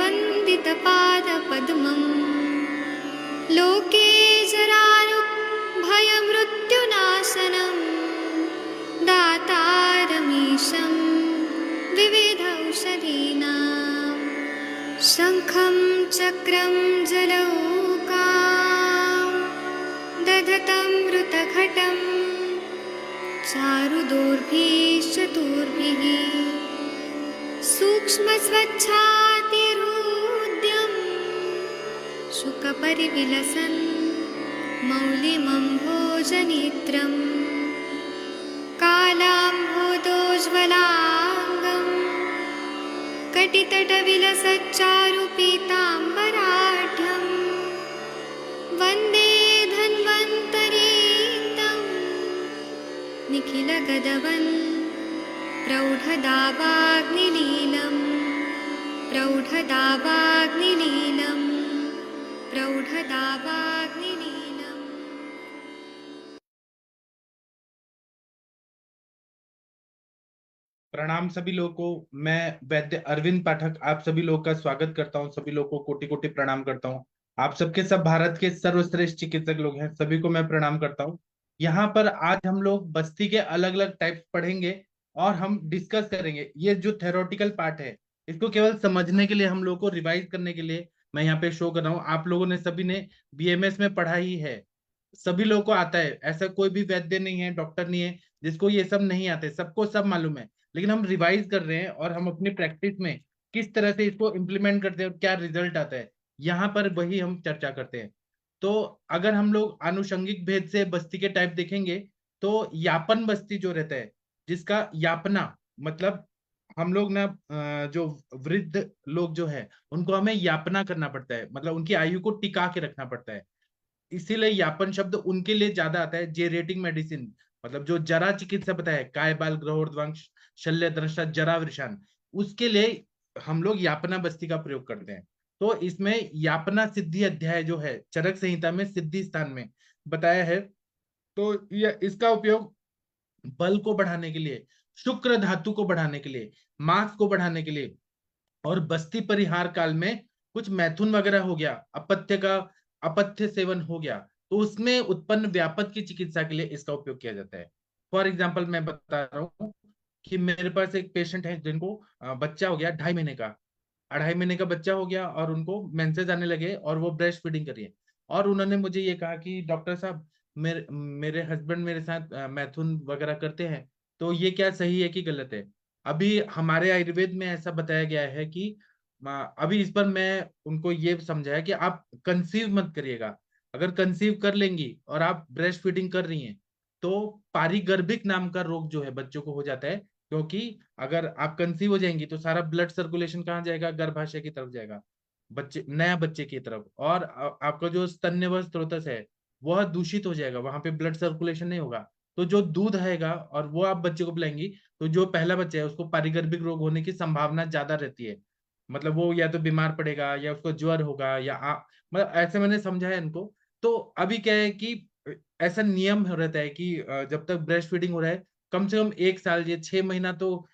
वन्दितपादपद्मम् लोके जरारुभयमृत्युनाशनं दातारमीशं विविधौषधीनां शङ्खं चक्रं जलौकां दधतं मृतघटं चारुदोर्भिश्चतुर्भिः सूक्ष्मस्वच्छातिरुद्यं शुकपरिविलसन् मौलिमम्भोजनेत्रम् कालाम्भोदोज्ज्वलाङ्गं कटितटविलसच्चारुपीताम्बराढ्यं वन्दे धन्वन्तरीतं निखिलगदवन् प्रौढदावाग्निलीलं प्रौढदावाग्निलीलं प्रौढदावाग्निलीलम्। प्रणाम सभी लोगों को। मैं वैद्य अरविंद पाठक आप सभी लोगों का स्वागत करता हूं। सभी लोगों को कोटि कोटि प्रणाम करता हूं। आप सबके सब भारत के सर्वश्रेष्ठ चिकित्सक लोग हैं, सभी को मैं प्रणाम करता हूं। यहाँ पर आज हम लोग बस्ती के अलग अलग टाइप्स पढ़ेंगे और हम डिस्कस करेंगे। ये जो थ्योरेटिकल पार्ट है इसको केवल समझने के लिए, हम लोग को रिवाइज करने के लिए मैं यहाँ पे शो कर रहा हूँ। आप लोगों ने सभी ने बीएमएस में पढ़ा ही है, सभी लोगों को आता है। ऐसा कोई भी वैद्य नहीं है, डॉक्टर नहीं है जिसको ये सब नहीं आते, सबको सब मालूम है। लेकिन हम रिवाइज कर रहे हैं और हम अपनी प्रैक्टिस में किस तरह से इसको इम्प्लीमेंट करते हैं और क्या रिजल्ट आता है, यहाँ पर वही हम चर्चा करते हैं। तो अगर हम लोग आनुषंगिक भेद से बस्ती के टाइप देखेंगे तो यापन बस्ती जो रहता है, जिसका यापना मतलब हम लोग ना जो वृद्ध लोग जो है उनको हमें यापना करना पड़ता है, मतलब उनकी आयु को टिका के रखना पड़ता है। इसीलिए यापन शब्द उनके लिए ज्यादा आता है। जेरेटिक मेडिसिन मतलब जो जरा चिकित्सा पता है, काय बाल ग्रहोर्ध्वांश शल्य दृष्टा जरा वृषान, उसके लिए हम लोग यापना बस्ती का प्रयोग करते हैं। तो इसमें यापना सिद्धि अध्याय जो है चरक संहिता में सिद्धि स्थान में बताया है। तो यह इसका उपयोग बल को बढ़ाने के लिए, शुक्र धातु को बढ़ाने के लिए, मांस को बढ़ाने के लिए, और बस्ती परिहार काल में कुछ मैथुन वगैरह हो गया, अपत्य का अपत्य सेवन हो गया, तो उसमें उत्पन्न व्यापक की चिकित्सा के लिए इसका उपयोग किया जाता है। फॉर एग्जाम्पल मैं बता रहा हूँ कि मेरे पास एक पेशेंट है जिनको बच्चा हो गया 2.5 महीने का, 2.5 महीने का बच्चा हो गया और उनको मेंसेस आने लगे और वो ब्रेस्ट फीडिंग करिए। और उन्होंने मुझे ये कहा कि डॉक्टर साहब मेरे मेरे हस्बैंड मेरे साथ मैथुन वगैरह करते हैं, तो ये क्या सही है कि गलत है। अभी हमारे आयुर्वेद में ऐसा बताया गया है कि अभी इस पर मैं उनको ये समझाया कि आप कंसीव मत करिएगा। अगर कंसीव कर लेंगी और आप ब्रेस्ट फीडिंग कर रही हैं तो पारिगर्भिक नाम का रोग जो है बच्चों को हो जाता है, क्योंकि अगर आप कंसीव हो जाएंगी तो सारा ब्लड सर्कुलेशन कहाँ जाएगा, गर्भाशय की तरफ जाएगा, बच्चे नया बच्चे की तरफ, और आपका जो स्तन्यवय स्रोतस है वह दूषित हो जाएगा, वहां पे ब्लड सर्कुलेशन नहीं होगा। तो जो दूध आएगा और वो आप बच्चे को पिलाएंगी तो जो पहला बच्चा है उसको पारिगर्भिक रोग होने की संभावना ज्यादा रहती है। मतलब वो या तो बीमार पड़ेगा या उसको ज्वर होगा या मतलब ऐसे मैंने समझा है इनको। तो अभी क्या है कि ऐसा नियम रहता है कि जब तक ब्रेस्ट फीडिंग हो रहा है कम से कम 1 साल या 6 महीना तो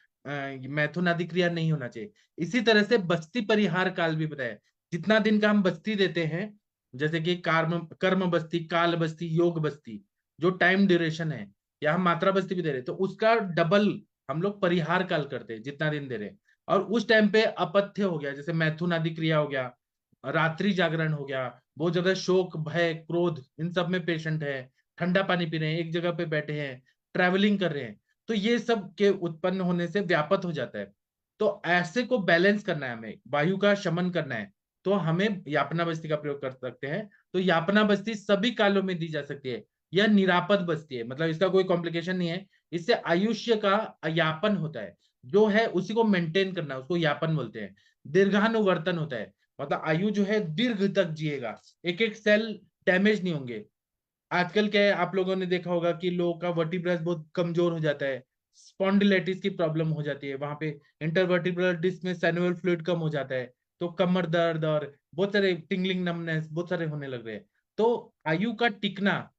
मैथुन आदि क्रिया नहीं होना चाहिए। इसी तरह से बस्ती परिहार काल भी बताया, जितना दिन का हम बस्ती देते हैं, जैसे कि कर्म कर्म बस्ती, काल बस्ती, योग बस्ती, जो टाइम ड्यूरेशन है, या हम मात्रा बस्ती भी दे रहे हैं तो उसका डबल हम लोग परिहार काल करते हैं जितना दिन दे रहे हैं। और उस टाइम पे अपथ्य हो गया, जैसे मैथुन आदि क्रिया हो गया, रात्रि जागरण हो गया, बहुत ज्यादा शोक भय क्रोध इन सब में पेशेंट है, ठंडा पानी पी रहे हैं, एक जगह पे बैठे हैं, ट्रैवलिंग कर रहे हैं, तो ये सब के उत्पन्न होने से व्यापक हो जाता है। तो ऐसे को बैलेंस करना है, हमें वायु का शमन करना है, तो हमें यापना बस्ती का प्रयोग कर सकते हैं। तो यापना बस्ती सभी कालों में दी जा सकती है। यह निरापद बस्ती है, मतलब इसका कोई कॉम्प्लिकेशन नहीं है। इससे आयुष्य का यापन होता है, जो है उसी को मेंटेन करना, उसको यापन बोलते हैं। दीर्घानुवर्तन होता है, मतलब आयु जो है दीर्घ तक जिएगा, एक एक सेल डैमेज नहीं होंगे। आजकल क्या है, आप लोगों ने देखा होगा कि लोगों का वर्टिब्रस बहुत कमजोर हो जाता है, स्पॉन्डिलाइटिस की प्रॉब्लम हो जाती है, वहां पे इंटरवर्टिब्रल डिस्क में सैनुअल फ्लूइड कम हो जाता है, तो कमर दर्द और बहुत सारे टिंगलिंग नमनेस बहुत सारे होने लग रहे हैं। तो आयु का टिकना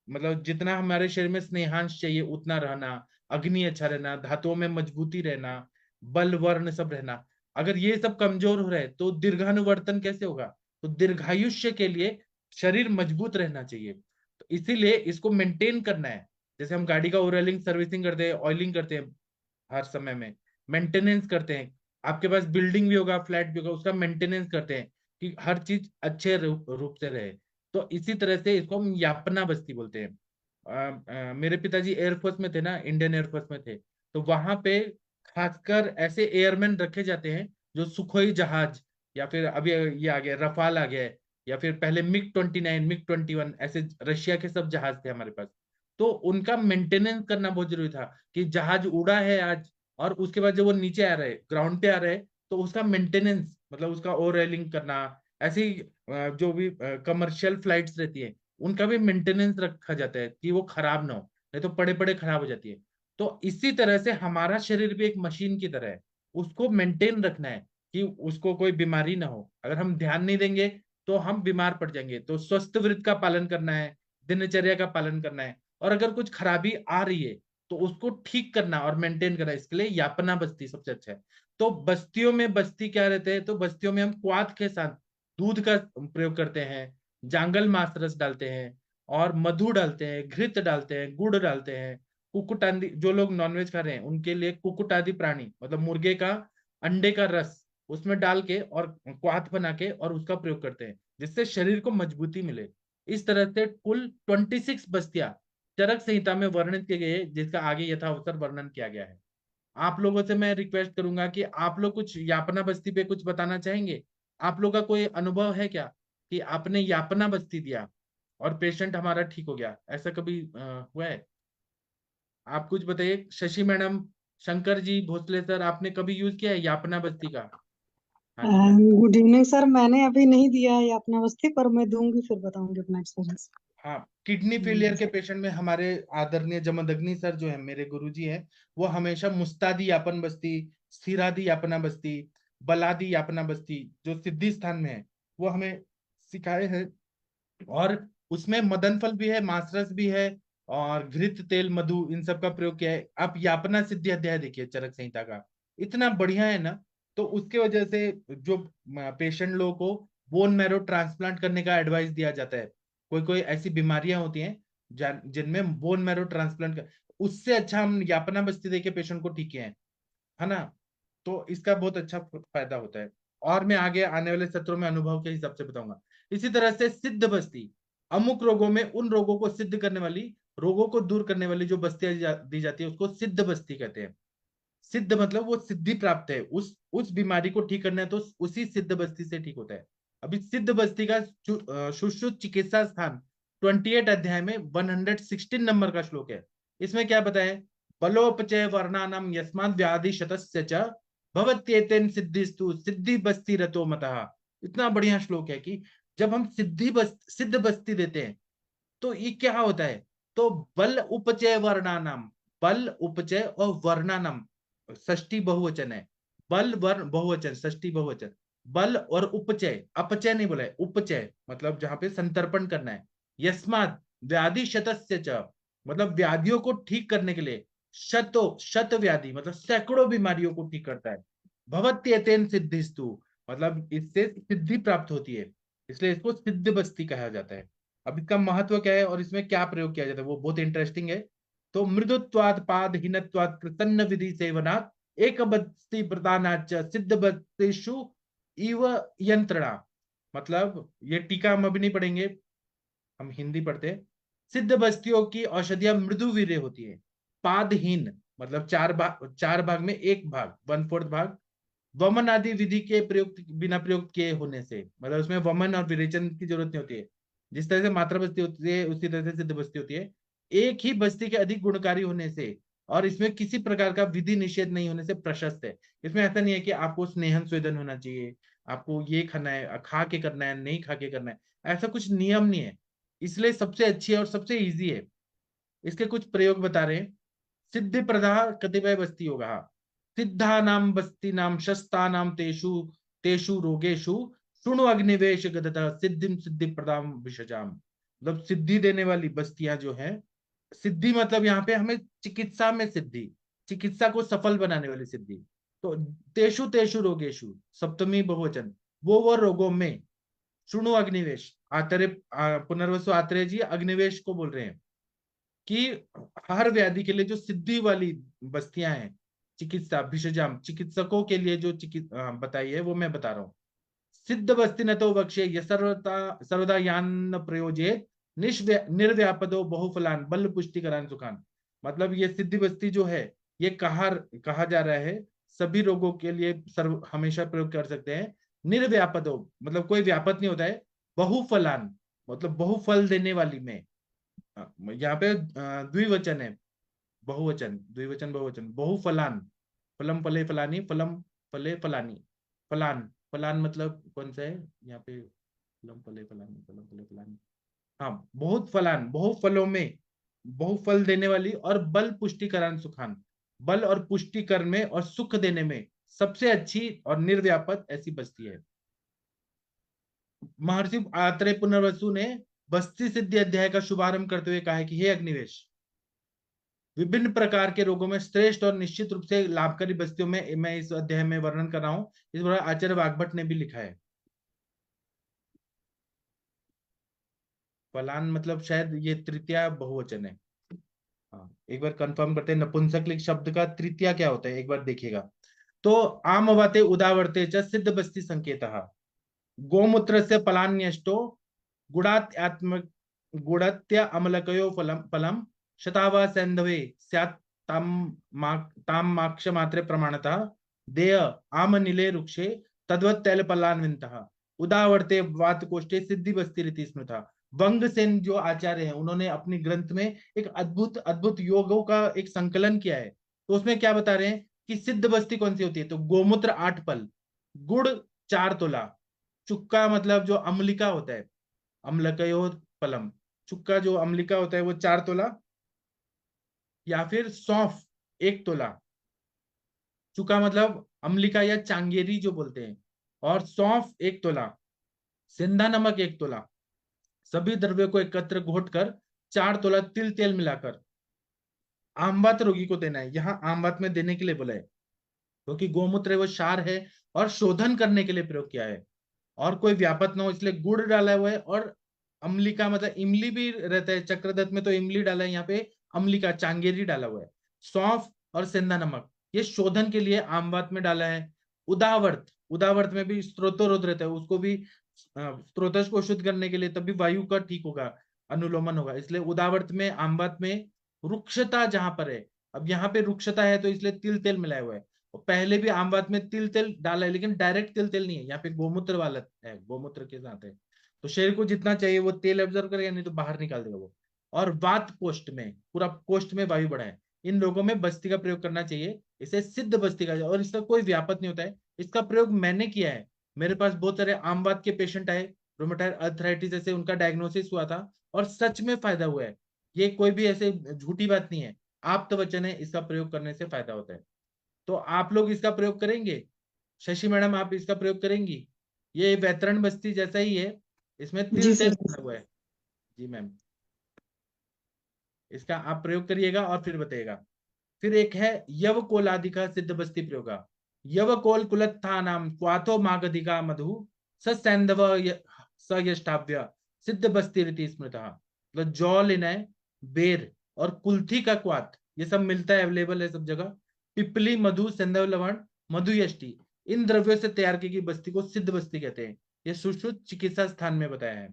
मतलब जितना हमारे शरीर में स्नेहांश चाहिए उतना रहना, अग्नि अच्छा रहना, धातुओं में मजबूती रहना, बल वर्ण सब रहना, अगर ये सब कमजोर हो रहे हैं तो दीर्घानुवर्तन कैसे होगा? तो दीर्घायुष्य के लिए शरीर मजबूत रहना चाहिए, तो इसीलिए इसको मेंटेन करना है। जैसे हम गाड़ी का ऑयलिंग सर्विसिंग करते हैं, ऑयलिंग करते हैं हर समय में, मेंटेनेंस करते हैं। आपके पास बिल्डिंग भी होगा, फ्लैट भी होगा, उसका मेंटेनेंस करते हैं कि हर चीज अच्छे रूप से रहे। तो इसी तरह से इसको हम यापना बस्ती बोलते हैं। मेरे पिताजी एयरफोर्स में थे ना, इंडियन एयरफोर्स में थे, तो वहां पे खासकर ऐसे एयरमैन रखे जाते हैं जो सुखोई जहाज, या फिर अभी ये आ गया रफाल आ गया है, या फिर पहले मिग 29, मिग 21, ऐसे रशिया के सब जहाज थे हमारे पास। तो उनका मेंटेनेंस करना बहुत जरूरी था कि जहाज उड़ा है आज, और उसके बाद जब वो नीचे आ रहे, ग्राउंड पे आ रहे, तो उसका मेंटेनेंस मतलब उसका ओवरऑयलिंग करना। ऐसे ही जो भी कमर्शियल फ्लाइट्स रहती है उनका भी मेंटेनेंस रखा जाता है कि वो खराब ना हो, नहीं तो पड़े पड़े खराब हो जाती है। तो इसी तरह से हमारा शरीर भी एक मशीन की तरह है, उसको मेंटेन रखना है कि उसको कोई बीमारी ना हो। अगर हम ध्यान नहीं देंगे तो हम बीमार पड़ जाएंगे। तो स्वस्थ वृत्त का पालन करना है, दिनचर्या का पालन करना है, और अगर कुछ खराबी आ रही है तो उसको ठीक करना और मेंटेन करना, इसके लिए यापना बस्ती सबसे अच्छा है। तो बस्तियों में बस्ती क्या रहते हैं, तो बस्तियों में हम क्वाथ के साथ दूध का प्रयोग करते हैं, जांगल मांस रस डालते हैं, और मधु डालते हैं, घृत डालते हैं, गुड़ डालते हैं, कुकुट आदि। जो लोग नॉनवेज खा रहे हैं उनके लिए कुकुट आदि प्राणी मतलब मुर्गे का अंडे का रस उसमें डाल के और क्वाथ बना के और उसका प्रयोग करते हैं, जिससे शरीर को मजबूती मिले। इस तरह से कुल 26 बस्तियां चरक संहिता में वर्णित की गई है, जिसका आगे यथावसर वर्णन किया गया है। आप लोगों से मैं रिक्वेस्ट करूंगा कि आप लोग कुछ यापना बस्ती पे कुछ बताना चाहेंगे। आप लोग का कोई अनुभव है क्या कि आपने यापना बस्ती दिया और पेशेंट हमारा ठीक हो गया? ऐसा कभी हुआ है? आप कुछ बताइए, शशि मैडम, शंकर जी भोसले सर, आपने कभी यूज किया है यापना बस्ती का? हाँ जी मैम। Good evening sir. मैंने अभी नहीं दिया है अपना वस्ती, पर मैं दूंगी, फिर बताऊंगी अपना एक्सपीरियंस। हाँ, किडनी फेलियर के पेशेंट में हमारे आदरणीय जमदग्नि सर जो है मेरे गुरुजी हैं, वो हमेशा मुस्तादी यापन बस्ती, स्थिरादि यापना बस्ती, बलादी यापना बस्ती जो सिद्धि स्थान में है वो हमें सिखाए हैं। और उसमें मदन फल भी है, मासरस भी है, और घृत तेल मधु इन सब का प्रयोग किया है। आप यापना सिद्धि अध्याय देखिए चरक संहिता का, इतना बढ़िया है ना। तो उसके वजह से जो पेशेंट लोगों को बोन मैरो ट्रांसप्लांट करने का एडवाइस दिया जाता है। कोई कोई ऐसी बीमारियां होती हैं जिनमें बोन मैरो ट्रांसप्लांट कर, उससे अच्छा हम यापना बस्ती देके पेशेंट को ठीक किए हैं, है ना। तो इसका बहुत अच्छा फायदा होता है। और मैं आगे आने वाले सत्रों में अनुभव के हिसाब से बताऊंगा। इसी तरह से सिद्ध बस्ती, अमुक रोगों में उन रोगों को सिद्ध करने वाली, रोगों को दूर करने वाली जो बस्तियां दी जाती है उसको सिद्ध बस्ती कहते हैं। सिद्ध मतलब वो सिद्धि प्राप्त है, उस बीमारी को ठीक करना है तो उसी सिद्ध बस्ती से ठीक होता है। अभी सिद्ध बस्ती का सुश्रुत चिकित्सा स्थान 28 अध्याय में 116 नंबर का श्लोक है। इसमें क्या बताए? बलोपचय वर्णानाम यस्माद् व्याधि शतस्य च भवत्येतेन सिद्धिस्तु सिद्धि बस्ती रतो मतः। इतना बढ़िया श्लोक है कि जब हम सिद्ध बस्ती देते हैं तो ये क्या होता है? तो बल उपचय वर्णानाम, बल उपचय और वर्णानाम षष्ठी बहुवचन है। बल वर्ण बहुवचन, षष्ठी बहुवचन। बल और उपचय, अपचय नहीं बोला है, उपचय मतलब जहां पे संतर्पण करना है। यस्मात् व्याधि शतस्य च, मतलब व्याधियों को ठीक करने के लिए, शत व्याधि मतलब सैकड़ों बीमारियों को ठीक करता है। भवत्येतेन सिद्धिस्तु मतलब इससे सिद्धि प्राप्त होती है, इसलिए इसको सिद्ध बस्ती कहा जाता है। अब इसका महत्व क्या है और इसमें क्या प्रयोग किया जाता है वो बहुत इंटरेस्टिंग है। तो मृदुत्वाद पाद हीनत्वाद कृतन्न विधि सेवनात् एक बस्ती प्रदानाच सिद्ध बस्तीषु इव यंत्रणा। मतलब ये टीका हम अभी नहीं पढ़ेंगे, हम हिंदी पढ़ते हैं। सिद्ध बस्तियों की औषधियां मृदुवीर्य होती है। पादहीन मतलब चार भाग में एक भाग, 1/4 भाग वमन आदि विधि के प्रयुक्त बिना प्रयुक्त किए होने से, मतलब उसमें वमन और विरेचन की जरूरत नहीं होती है। जिस तरह से मात्रा बस्ती होती है उसी तरह से सिद्ध बस्ती होती है। एक ही बस्ती के अधिक गुणकारी होने से, और इसमें किसी प्रकार का विधि निषेध नहीं होने से प्रशस्त है। इसमें ऐसा नहीं है कि आपको स्नेहन स्वेदन होना चाहिए, आपको ये खाना है, खा के करना है, नहीं खा के करना है, ऐसा कुछ नियम नहीं है। इसलिए सबसे अच्छी है और सबसे इजी है। इसके कुछ प्रयोग बता रहे हैं। सिद्धि प्रदा कतिपय बस्ती होगा, सिद्धानाम बस्तीनाम शस्तानाम तेषु तेषु रोगेषु शुणु अग्निवेश गदतः सिद्धिम सिद्धि प्रदाम विषजाम। मतलब सिद्धि देने वाली बस्तियां जो है, सिद्धि मतलब यहाँ पे हमें चिकित्सा में सिद्धि, चिकित्सा को सफल बनाने वाली सिद्धि। तो तेषु तेषु रोगेषु, सप्तमी बहुवचन, वो रोगों में, शुणु अग्निवेश, आत्रेय पुनर्वसु आत्रेय जी अग्निवेश को बोल रहे हैं कि हर व्याधि के लिए जो सिद्धि वाली बस्तियां हैं, चिकित्सा भिषजाम, चिकित्सकों के लिए जो बताई है वो मैं बता रहा हूँ। सिद्ध बस्ती न तो बक्षे ये सर्वदा यान प्रयोजेत निर्व्यापदो बहुफलान बल पुष्टिकरान सुखान। मतलब ये सिद्धि बस्ती जो है, ये कहा जा रहा है सभी रोगों के लिए सर्व हमेशा प्रयोग कर सकते हैं। निर्व्यापदो मतलब कोई व्यापत नहीं होता है। बहुफलान मतलब बहुफल देने वाली में, यहाँ पे द्विवचन है, बहुवचन द्विवचन बहुवचन, बहुफलान, फलम फले फलानी, फलम फले फलानी, फलान फलान मतलब कौन सा है यहाँ पे, फलम फले फलानी, फलम फले फलानी, हाँ बहुत फलान, बहुफलों में, बहुफल देने वाली, और बल पुष्टिकरण सुखान, बल और पुष्टिकर में और सुख देने में सबसे अच्छी और निर्व्यापक ऐसी बस्ती है। महर्षि आत्रेय पुनर्वसु ने बस्ती सिद्धि अध्याय का शुभारंभ करते हुए कहा है कि हे अग्निवेश, विभिन्न प्रकार के रोगों में श्रेष्ठ और निश्चित रूप से लाभकारी बस्तियों में मैं इस अध्याय में वर्णन कर रहा हूं। इस बार आचार्य वाग्भट ने भी लिखा है। फलान मतलब शायद ये तृतीया बहुवचन है। हाँ, एक बार कंफर्म करते हैं, नपुंसकलिंग शब्द का तृतीया क्या होता है एक बार देखिएगा। तो आमवते उदावर्ते च सिद्ध बस्ती संकेतः, गोमूत्र से पलान्यष्टो, गुणात्म गुणत्य अमलकयो फलम फलम, शतावा सेंधवे स्यात् ताम माक्ष मात्रे प्रमाणतः, देय आम नीले रुक्षे तद्वत् तैल पलान्वितः, उदावर्ते वात कोष्ठे सिद्धि बस्ती रीति स्मृता। वंगसेन जो आचार्य हैं, उन्होंने अपनी ग्रंथ में एक अद्भुत अद्भुत योगों का एक संकलन किया है। तो उसमें क्या बता रहे हैं कि सिद्ध बस्ती कौन सी होती है, तो गोमूत्र 8 पल, गुड़ 4 तोला, चुक्का मतलब जो अम्लिका होता है, अम्लकयो पलम, चुक्का जो अम्लिका होता है वो 4 तोला, या फिर सौंफ 1 तोला, चुका मतलब अम्लिका या चांगेरी जो बोलते हैं, और सौंफ 1 तोला, सिंधा नमक 1 तोला, सभी द्रव्यों को एकत्र घोटकर 4 तोला तिल तेल मिलाकर आमवात रोगी को देना है। यहाँ आमवात में देने के लिए बोला है क्योंकि गोमूत्र वो क्षार है और शोधन करने के लिए प्रयोग किया है, और कोई व्यापत ना हो इसलिए गुड़ डाला हुआ है, और अम्लिका मतलब इमली भी रहता है, चक्रदत्त में तो इमली डाला है, यहाँ पे अम्लिका चांगेरी डाला हुआ है, सौंफ और सेंधा नमक ये शोधन के लिए आमवात में डाला है। उदावर्त, उदावर्त में भी स्त्रोतरोध रहता है, उसको भी स्त्रोतस को शुद्ध करने के लिए, तभी वायु का ठीक होगा, अनुलोमन होगा, इसलिए उदावर्त में आमवात में रुक्षता जहां पर है, अब यहाँ पे रुक्षता है तो इसलिए तिल तेल मिलाया हुआ है। पहले भी आमवात में तिल तेल डाला है लेकिन डायरेक्ट तिल तेल नहीं है, यहाँ पे गोमूत्र वाला है, गोमूत्र के साथ है, तो शरीर को जितना चाहिए वो तेल ऑब्जर्व करेगा, नहीं तो बाहर निकाल देगा वो। और वात कोष्ठ में, पूरा कोष्ठ में वायु बढ़ाए, इन लोगों में बस्ती का प्रयोग करना चाहिए, इसे सिद्ध बस्ती का, और इसका कोई व्यापक नहीं होता है। इसका प्रयोग मैंने किया है, मेरे पास बहुत सारे आमवात के पेशेंट आए, रोमेटाइड अर्थराइटिस जैसे, उनका डायग्नोसिस हुआ था और सच में फायदा हुआ है। ये कोई भी ऐसे झूठी बात नहीं है, आप्त वचन है, इसका प्रयोग करने से फायदा होता है। तो आप लोग इसका प्रयोग करेंगे, शशि मैडम आप इसका प्रयोग करेंगी, ये वैतरण बस्ती जैसा ही है, इसमें जी तिल तेल सर। मिला हुआ है। जी मैम, इसका आप प्रयोग करिएगा और फिर बताइएगा। फिर एक है यव कोलादिका सिद्ध बस्ती प्रयोगा, यव कोल कुलत्था नाम क्वाथो मागधिका मधु सैंधव सयष्टाव्य सिद्ध बस्ती रीति स्मृता। मतलब जौ लेना है, बेर और कुल्थी का क्वाथ, ये सब मिलता है, अवेलेबल है सब जगह, पिपली मधु सेंधव लवण मधु यष्टि, इन द्रव्यों से तैयार की गई बस्ती को सिद्ध बस्ती कहते हैं। ये सुश्रुत चिकित्सा स्थान में बताया है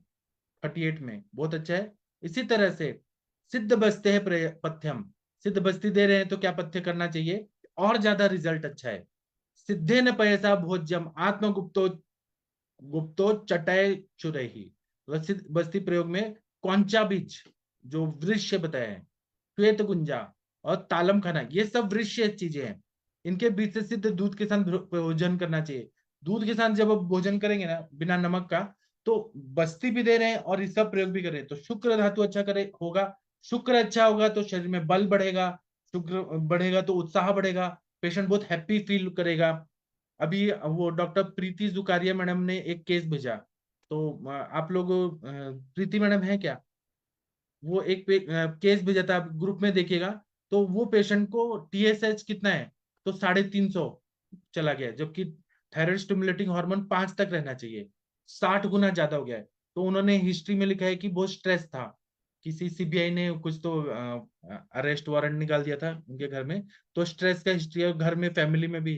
38 में, बहुत अच्छा है। इसी तरह से सिद्ध बस्ते है पथ्यम, सिद्ध बस्ती दे रहे हैं तो क्या पथ्य करना चाहिए और ज्यादा रिजल्ट अच्छा है। सिद्धे न पयसा भोज्यम आत्मगुप्तो गुप्तो चटय चुरही, सिद्ध बस्ती प्रयोग में कौंचा बीज जो वृक्ष बताया है, श्वेत गुंजा और तालम खाना, ये सब वृक्ष चीजें हैं, इनके बीच से सिद्ध दूध के साथ भोजन करना चाहिए। दूध के साथ जब आप भोजन करेंगे ना बिना नमक का, तो बस्ती भी दे रहे हैं और इसका प्रयोग भी कर रहे हैं, तो शुक्र धातु अच्छा करे होगा, शुक्र अच्छा होगा तो शरीर में बल बढ़ेगा, शुक्र बढ़ेगा तो उत्साह बढ़ेगा, पेशेंट बहुत हैप्पी फील करेगा। अभी वो डॉक्टर प्रीति जुकारिया मैडम ने एक केस भेजा, तो आप लोग प्रीति मैडम है क्या, वो एक केस भेजा था, ग्रुप में देखिएगा, तो वो पेशेंट को टीएसएच कितना है, तो 350, चला गया है, जबकि थायराइड स्टिमुलेटिंग हार्मोन 5 तक रहना चाहिए, 60 गुना ज्यादा हो गया है। तो उन्होंने हिस्ट्री में लिखा है कि बहुत स्ट्रेस था, किसी सीबीआई ने कुछ तो अरेस्ट वारंट निकाल दिया था उनके घर में, तो स्ट्रेस का हिस्ट्री है घर में, फैमिली में भी।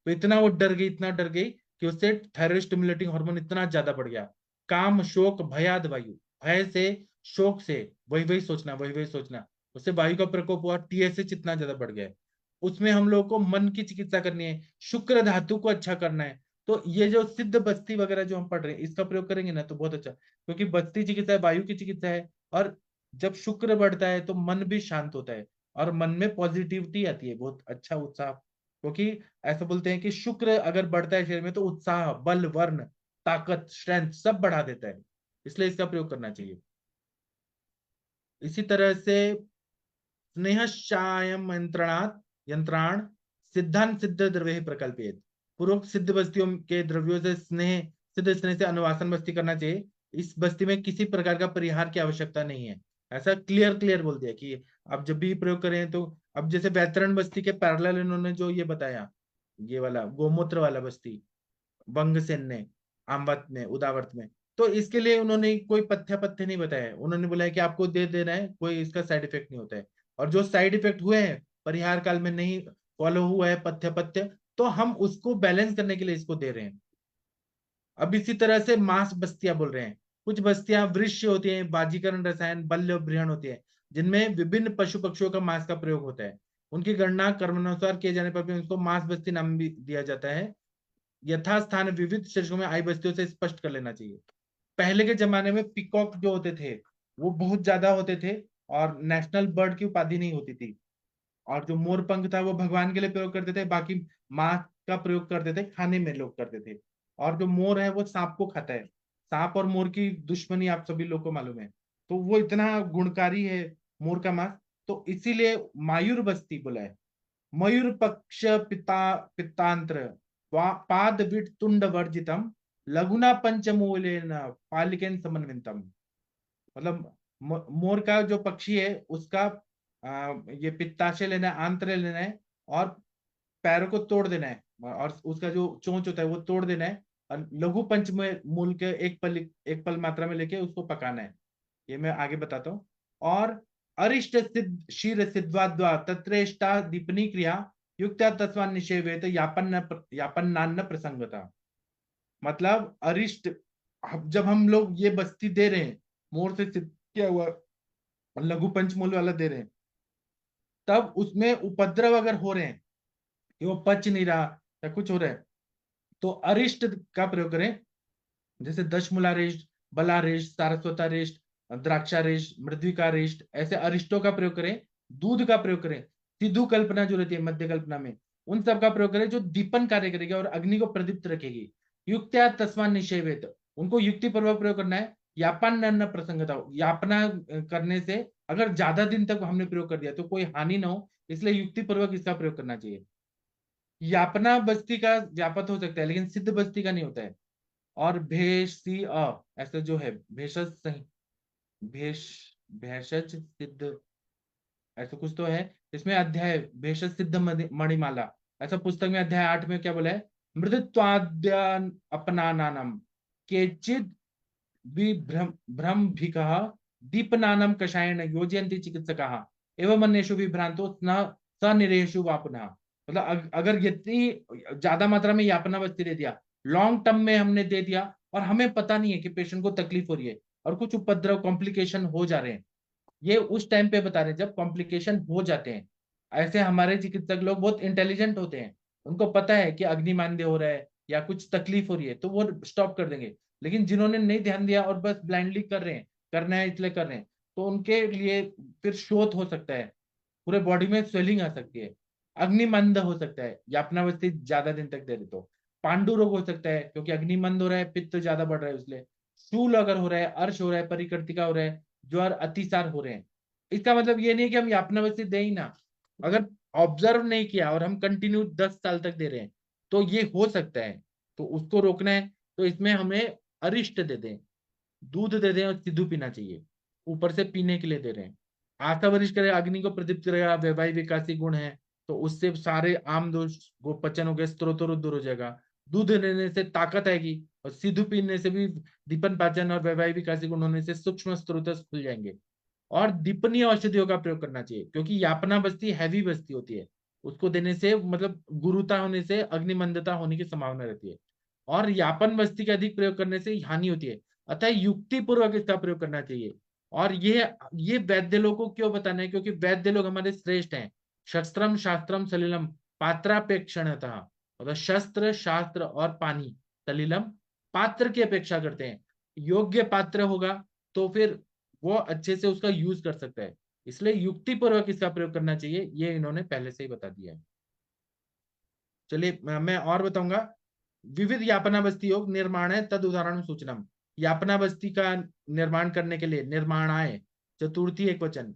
तो इतना वो डर गई, इतना डर गई कि उससे थायराइड स्टिमुलेटिंग हार्मोन इतना ज्यादा बढ़ गया। काम शोक भयाद वायु, भय से शोक से वही वही सोचना, वही वही सोचना, उससे वायु का प्रकोप हुआ, टीएसएच इतना ज्यादा बढ़ गया है। उसमें हम लोग को मन की चिकित्सा करनी है, शुक्र धातु को अच्छा करना है। तो ये जो सिद्ध बस्ती वगैरह जो हम पढ़ रहे हैं, इसका प्रयोग करेंगे ना तो बहुत अच्छा, क्योंकि बस्ती चिकित्सा है, वायु की चिकित्सा है। और जब शुक्र बढ़ता है तो मन भी शांत होता है, और मन में पॉजिटिविटी आती है, बहुत अच्छा उत्साह। क्योंकि ऐसा बोलते हैं कि शुक्र अगर बढ़ता है शरीर में तो उत्साह, बल, वर्ण, ताकत, स्ट्रेंथ सब बढ़ा देता है, इसलिए इसका प्रयोग करना चाहिए। इसी तरह से स्नेहश्चायम यंत्राण सिद्धांत सिद्ध द्रव्य प्रकल्पित, पूर्वोक्त सिद्ध बस्तियों के द्रव्यों से स्नेह, सिद्ध स्नेह से अनुवासन बस्ती करना चाहिए। इस बस्ती में किसी प्रकार का परिहार की आवश्यकता नहीं है, ऐसा क्लियर क्लियर बोल दिया कि आप जब भी प्रयोग करें तो। अब जैसे व्यातरण बस्ती के पैरेलल इन्होंने जो ये बताया, ये वाला गोमूत्र वाला बस्ती, बंगसेन ने, आमवत में, उदावर्त में, तो इसके लिए उन्होंने कोई पथ्य पथ्य नहीं बताया, उन्होंने बोला है कि आपको दे देना है, कोई इसका साइड इफेक्ट नहीं होता है। और जो साइड इफेक्ट हुए हैं परिहार काल में नहीं फॉलो हुआ है पथ्य पथ्य, तो हम उसको बैलेंस करने के लिए इसको दे रहे हैं। अब इसी तरह से मांस बस्तियां बोल रहे हैं, कुछ बस्तियां वृक्ष होती हैं, बाजीकरण रसायन, बल्य और बृहण होती है, जिनमें विभिन्न पशु पक्षियों का मांस का प्रयोग होता है। उनकी गणना कर्मानुसार किए जाने पर भी उनको मांस बस्ती नाम भी दिया जाता है। यथास्थान विविध शीर्षकों में आई बस्तियों से स्पष्ट कर लेना चाहिए। पहले के जमाने में पिकॉक जो होते थे वो बहुत ज्यादा होते थे, और नेशनल बर्ड की उपाधि नहीं होती थी। और जो मोर पंख था वो भगवान के लिए प्रयोग करते थे, बाकी मांस का प्रयोग करते थे, खाने में लोग करते थे। और जो मोर है वो सांप को खाता है, सांप और मोर की दुश्मनी आप सभी लोग को मालूम है, तो वो इतना गुणकारी है मोर का मांस। तो इसीलिए मायूर बस्ती बोला है, मयूर पक्ष पित्तांत्र पाद विट तुंड वर्जितम लघुना पंचमूलेन पालिकेन समन्वितम। मतलब मोर का जो पक्षी है उसका ये पित्ताशय लेना है, आंत्र लेना है, और पैरों को तोड़ देना है, और उसका जो चोंच होता है वो तोड़ देना है, और लघु पंच में मूल के एक पल मात्रा में लेके उसको पकाना है। ये मैं आगे बताता हूँ। और अरिष्ट सिद्ध शीर सिद्धाद्वा तत्रेष्टा दीपनी क्रिया युक्त तस्वान निषेवेत यापन्नान्न प्रसंगता। मतलब अरिष्ट, जब हम लोग ये बस्ती दे रहे हैं, मोर से सिद्ध किया हुआ लघु पंचमूल वाला दे रहे हैं, तब उसमें उपद्रव अगर हो रहे हैं कि वो पच नहीं रहा या कुछ हो रहा है, तो अरिष्ट का प्रयोग करें। जैसे दशमूलारिष्ट, बलारिष्ट, सारस्वतारिष्ट, द्राक्षारिष्ट, मृद्विकारिष्ट, ऐसे अरिष्टों का प्रयोग करें। दूध का प्रयोग करें, सिद्धू कल्पना जो रहती है मध्य कल्पना में, उन सब का प्रयोग करें जो दीपन कार्य करेगी और अग्नि को प्रदीप्त रखेगी। युक्त्या तस्मान निषेवेत, उनको युक्ति पूर्वक प्रयोग करना है। यापन न प्रसंगता, यापना करने से अगर ज्यादा दिन तक हमने प्रयोग कर दिया तो कोई हानि ना हो, इसलिए युक्ति पूर्वक इसका प्रयोग करना चाहिए। यापना बस्ती का व्यापक हो सकता है लेकिन सिद्ध बस्ती का नहीं होता है। और भेषसी ऐसा जो है भेषज सही, भेष भेषज सिद्ध, ऐसा कुछ तो है। इसमें अध्याय भेषज सिद्ध मणिमाला, ऐसा पुस्तक में अध्याय 8 में क्या बोला है, मृदत्वाद्य अपनानानम केचिद विभ्रम भ्रम भिकः दीपनानम कषायन योजयन्ति चिकित्सकाः एवं अन्येषु विभ्रांतो न सनिरेषु वापुनः। मतलब अगर इतनी ज्यादा मात्रा में यापना बस्ती दे दिया, लॉन्ग टर्म में हमने दे दिया, और हमें पता नहीं है कि पेशेंट को तकलीफ हो रही है और कुछ उपद्रव कॉम्प्लिकेशन हो जा रहे हैं, ये उस टाइम पे बता रहे हैं जब कॉम्प्लिकेशन हो जाते हैं। ऐसे हमारे चिकित्सक लोग बहुत इंटेलिजेंट होते हैं, उनको पता है कि अग्निमांद्य हो रहा है या कुछ तकलीफ हो रही है तो वो स्टॉप कर देंगे। लेकिन जिन्होंने नहीं ध्यान दिया और बस ब्लाइंडली कर रहे हैं, करना है इसलिए कर रहे हैं, तो उनके लिए फिर शोथ हो सकता है, पूरे बॉडी में स्वेलिंग आ सकती है, अग्निमंद हो सकता है यापनावस्थी ज्यादा दिन तक दे रहे तो, पांडु रोग हो सकता है क्योंकि अग्निमंद हो रहा है, पित्त ज्यादा बढ़ रहा है उसलिए, शूल अगर हो रहा है, अर्श हो रहा है, परिकर्तिका हो रहा है, ज्वर अतिसार हो रहे हैं। इसका मतलब ये नहीं है कि हम यापनावस्थी दें ही ना, अगर ऑब्जर्व नहीं किया और हम कंटिन्यू 10 साल तक दे रहे हैं तो ये हो सकता है, तो उसको रोकना है। तो इसमें हमें अरिष्ट दे दें, दूध दे दें, और सिद्धू पीना चाहिए, ऊपर से पीने के लिए दे रहे हैं। आशा वरिष्ठ करे, अग्नि को प्रदीप्त करेगा, वैवाहिक विकासी गुण है, तो उससे सारे आम दोष गोपचन हो गए, स्त्रोत्र दूर हो जाएगा। दूध लेने से ताकत आएगी, और सिद्धू पीने से भी दीपन पाचन और वैवाहिक विकास गुण होने से सूक्ष्म स्त्रोत खुल जाएंगे। और दीपनीय औषधियों का प्रयोग करना चाहिए, क्योंकि यापना बस्ती हैवी बस्ती होती है, उसको देने से मतलब गुरुता होने से अग्निमंदता होने की संभावना रहती है, और यापन बस्ती का अधिक प्रयोग करने से हानि होती है। अतः युक्ति पूर्वक इसका प्रयोग करना चाहिए। और ये वैद्य लोग को क्यों बताना है, क्योंकि वैद्य लोग हमारे श्रेष्ठ हैं। शस्त्रम शास्त्रम सलिलम पात्रापेक्षणतः, मतलब शस्त्र शास्त्र और पानी सलिलम पात्र की अपेक्षा करते हैं। योग्य पात्र होगा तो फिर वो अच्छे से उसका यूज कर सकता है, इसलिए युक्ति पूर्वक इसका प्रयोग करना चाहिए, ये इन्होंने पहले से ही बता दिया है। चलिए मैं और बताऊंगा। विविध यापना बस्ती योग निर्माण है तद उदाहरण सूचनम। यापना बस्ती का निर्माण करने के लिए निर्माणाय चतुर्थी एक वचन,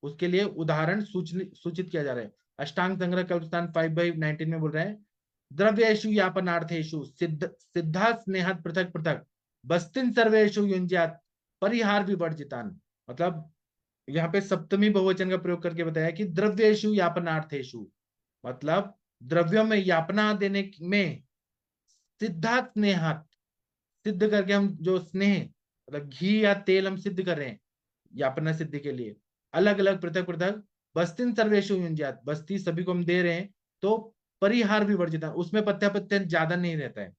उसके लिए उदाहरण सूचित किया जा रहा है। अष्टांग संग्रह कल्पस्थान 5/19 में बोल रहे हैं, द्रव्येषु यापनार्थेषु सिद्धा स्नेहात पृथक पृथक बस्तिन सर्वेषु युंज्यात परिहार विवर्जितान। मतलब यहाँ पे सप्तमी बहुवचन का प्रयोग करके बताया कि द्रव्येषु यापनार्थेषु, मतलब द्रव्यों में यापना देने में सिद्धा स्नेहात, सिद्ध करके हम जो स्नेह मतलब घी या तेल हम सिद्ध कर रहे हैं यापना सिद्धि के लिए, अलग अलग पृथक पृथक बस्तिन सर्वेशु युंज्यात, बस्ती सभी को हम दे रहे हैं, तो परिहार भी वर्जित, उसमें पत्या पत्या ज्यादा नहीं रहता है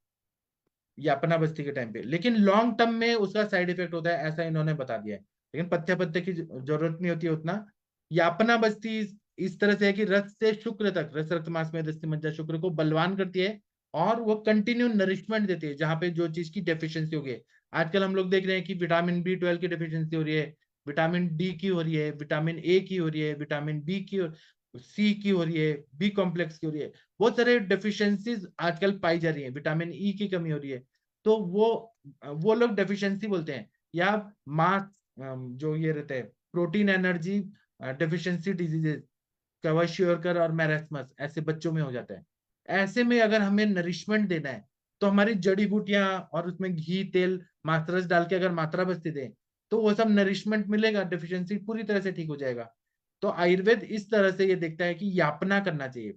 यापना बस्ती के टाइम पे, लेकिन लॉन्ग टर्म में उसका साइड इफेक्ट होता है, ऐसा इन्होंने बता दिया है। लेकिन पत्या पत्या की जरूरत नहीं होती है उतना। यापना बस्ती इस तरह से है कि रस से शुक्र तक, रस रक्त मांस में दस्ती मज्जा शुक्र को बलवान करती है, और वो कंटिन्यू नरिशमेंट देती है जहां पे जो चीज की डेफिशिएंसी हो गई। आजकल हम लोग देख रहे हैं कि विटामिन B12 की डेफिशिएंसी हो रही है, विटामिन डी की हो रही है, विटामिन ए की हो रही है, विटामिन बी की, सी की हो रही है, बी कॉम्प्लेक्स की हो रही है, बहुत सारे डेफिशिएंसीज आजकल पाई जा रही है, विटामिन ई की कमी हो रही है। तो वो लोग डेफिशिएंसी बोलते हैं, या मास जो ये रहते हैं protein energy deficiency diseases, kwashiorkor और मैरास्मस ऐसे बच्चों में हो जाता है। ऐसे में अगर हमें नरिशमेंट देना है तो हमारी जड़ी बूटियां और उसमें घी तेल मात्रस डाल के अगर मात्रा बस्ती दें तो वो सब नरिशमेंट मिलेगा, डेफिशिएंसी पूरी तरह से ठीक हो जाएगा। तो आयुर्वेद इस तरह से ये देखता है कि यापना करना चाहिए।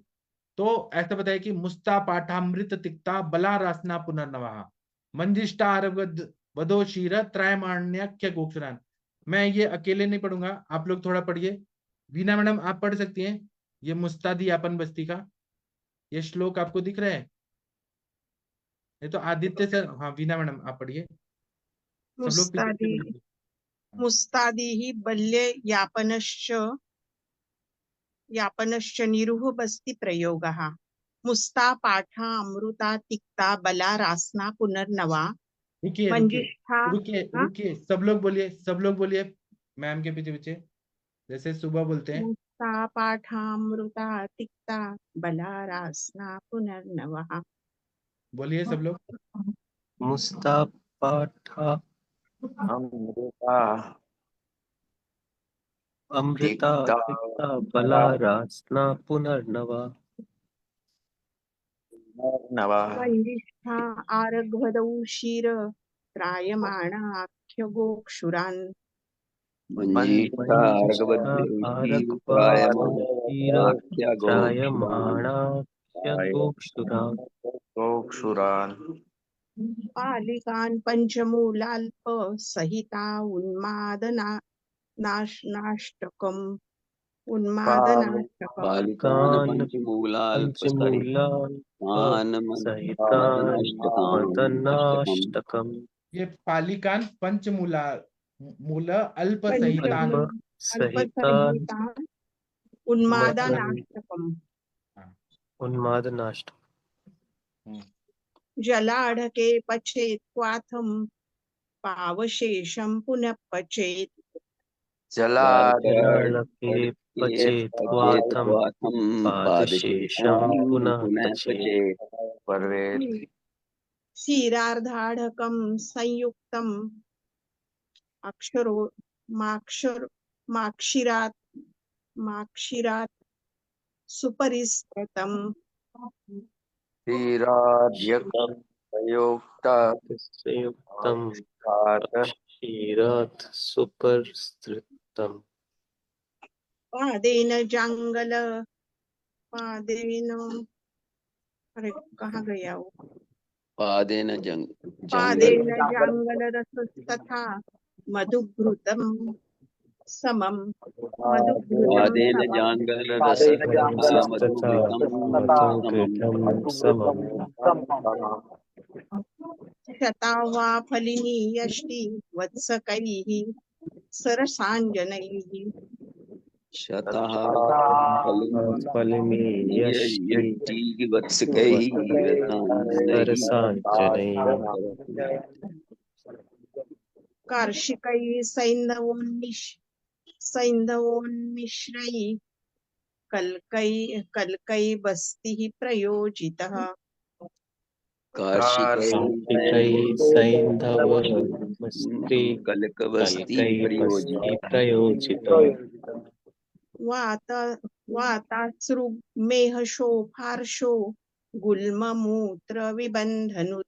तो ऐसा बताया कि मुस्ता पाठामृत तिक्ता बला रासना पुनर्नवा मंजिष्टा वधो शीर त्रयमाण्याख्य गोक्षरान। मैं ये अकेले नहीं पढ़ूंगा, आप लोग थोड़ा पढ़िए। वीना मैडम आप पढ़ सकती हैं ये मुस्तादी यापन बस्ती का, ये श्लोक आपको दिख रहा है? ये तो आदित्य सर, हाँ वीना मैडम आप पढ़िए, सब लोग पीछे मुस्तादी पीछे पढ़िए। मुस्तादिः बल्ये यापनश्च निरुह बस्ति प्रयोगः। मुस्ता पाठा अमृता तिक्ता बला रासना पुनर्नवा रुकिए रुकिए मंजिष्ठा। रुकिए हाँ? रुकिए, सब लोग बोलिए, सब लोग बोलिए मैम के पीछे पीछे, जैसे सुबह बोलते हैं। मुस्ता पाठा अमृता तिक्ता बला रासना पुनर्नवा। बोलिए सब लोग। मुस्तापाठा अमृता अमृता तिक्ता तिक्ता बला रासना पुनर्नवा नवा मंजिष्ठा आरग्वदौ क्षीर त्रायमाणाख्य गोक्षुरान्। मंजिष्ठा मंजिष्ठा अर्घवद्भिराख्या त्रायमाणाख्य गोक्षुरा गोक्षुरान् पालिकान् पंचमूलाल्प सहिता नाष्टकम् उन्मादनाष्टकम्। पालिकान् कान पंचमूलाल्पसहितान् पंचमूलान् सहितान् मदनाष्टकम् ये पालिकान पंचमूला मूल अल्प सहितान, अल्प सहितान् अल्पसहितान् उन्मादनाष्टकम्। उन्मादनाष्टकम् जलाढके पचेत् क्वाथम् पावशेषं पुनः पचेत्। जलालके पचेत् क्वाथं पादशेषं पुनः पचेत् पर्वेत् क्षीरार्धाढकं संयुक्तम् अक्षरो माक्षिरात् सुपरिस्कृतम्। क्षीराद्यकं संयुक्ता संयुक्तं अक्षात् क्षीरात् सुपरिस्कृतम् पादेन जाङ्गल पादेन, अरे कहाँ गया वो, पादेन जंग पादेन जाङ्गलरसस्तथा मधुघृतं समं, मधुघृतं पादेन समं जाङ्गलरसस्तथा तथा मधुघृतं समम् शता वा फलिनी यष्टि वत्सकैः सरसाञ्जनैः, शतः फलिनी यष्टि वत्सकैः सरसाञ्जनैः कार्षिकैः सैन्धवोन्मिश्रैः कल्कै बस्तिः प्रयोजितः, कार्तिकै सैन्धवमस्ति कल्कवस्ति कल्कै बस्ति प्रयोजितो वाताश्रुमेहशो फार्शो गुल्ममूत्र विबन्धनुत्,